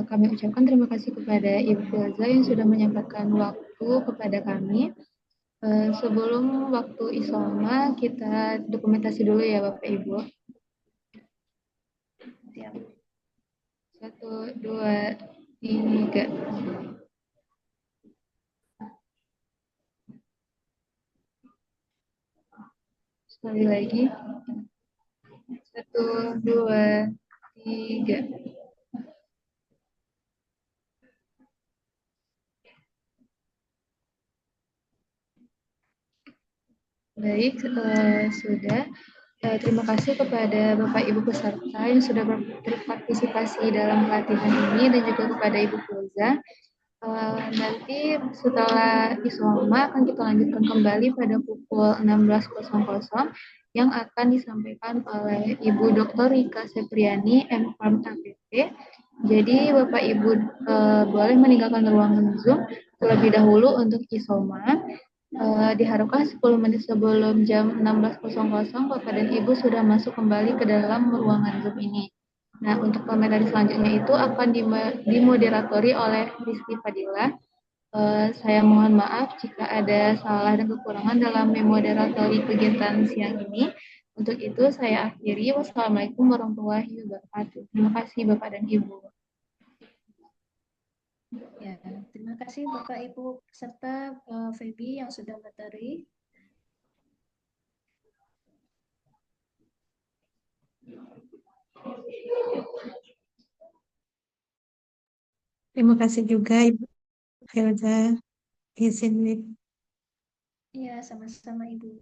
Kami ucapkan terima kasih kepada Ibu Filza yang sudah menyempatkan waktu kepada kami. Sebelum waktu isoma, kita dokumentasi dulu ya Bapak Ibu. Siap. 1, 2, 3. Sekali lagi. 1, 2, 3. Baik, sudah. Terima kasih kepada Bapak Ibu peserta yang sudah berpartisipasi dalam pelatihan ini dan juga kepada Ibu Filza. Nanti setelah isoma akan kita lanjutkan kembali pada pukul 16.00 yang akan disampaikan oleh Ibu Dr. Rika Sepriani, M.Farm APP. Jadi Bapak Ibu boleh meninggalkan ruangan Zoom terlebih dahulu untuk isoma. Diharapkan 10 menit sebelum jam 16.00 Bapak dan Ibu sudah masuk kembali ke dalam ruangan Zoom ini. Nah, untuk komentar selanjutnya itu akan dimoderatori oleh Rizky Fadila. Saya mohon maaf jika ada salah dan kekurangan dalam memoderatori kegiatan siang ini. Untuk itu saya akhiri. Wassalamualaikum warahmatullahi wabarakatuh. Terima kasih Bapak dan Ibu. Ya, terima kasih Bapak Ibu peserta Feby yang sudah materi. Terima kasih juga Ibu Filza. Izin Iya, sama-sama Ibu.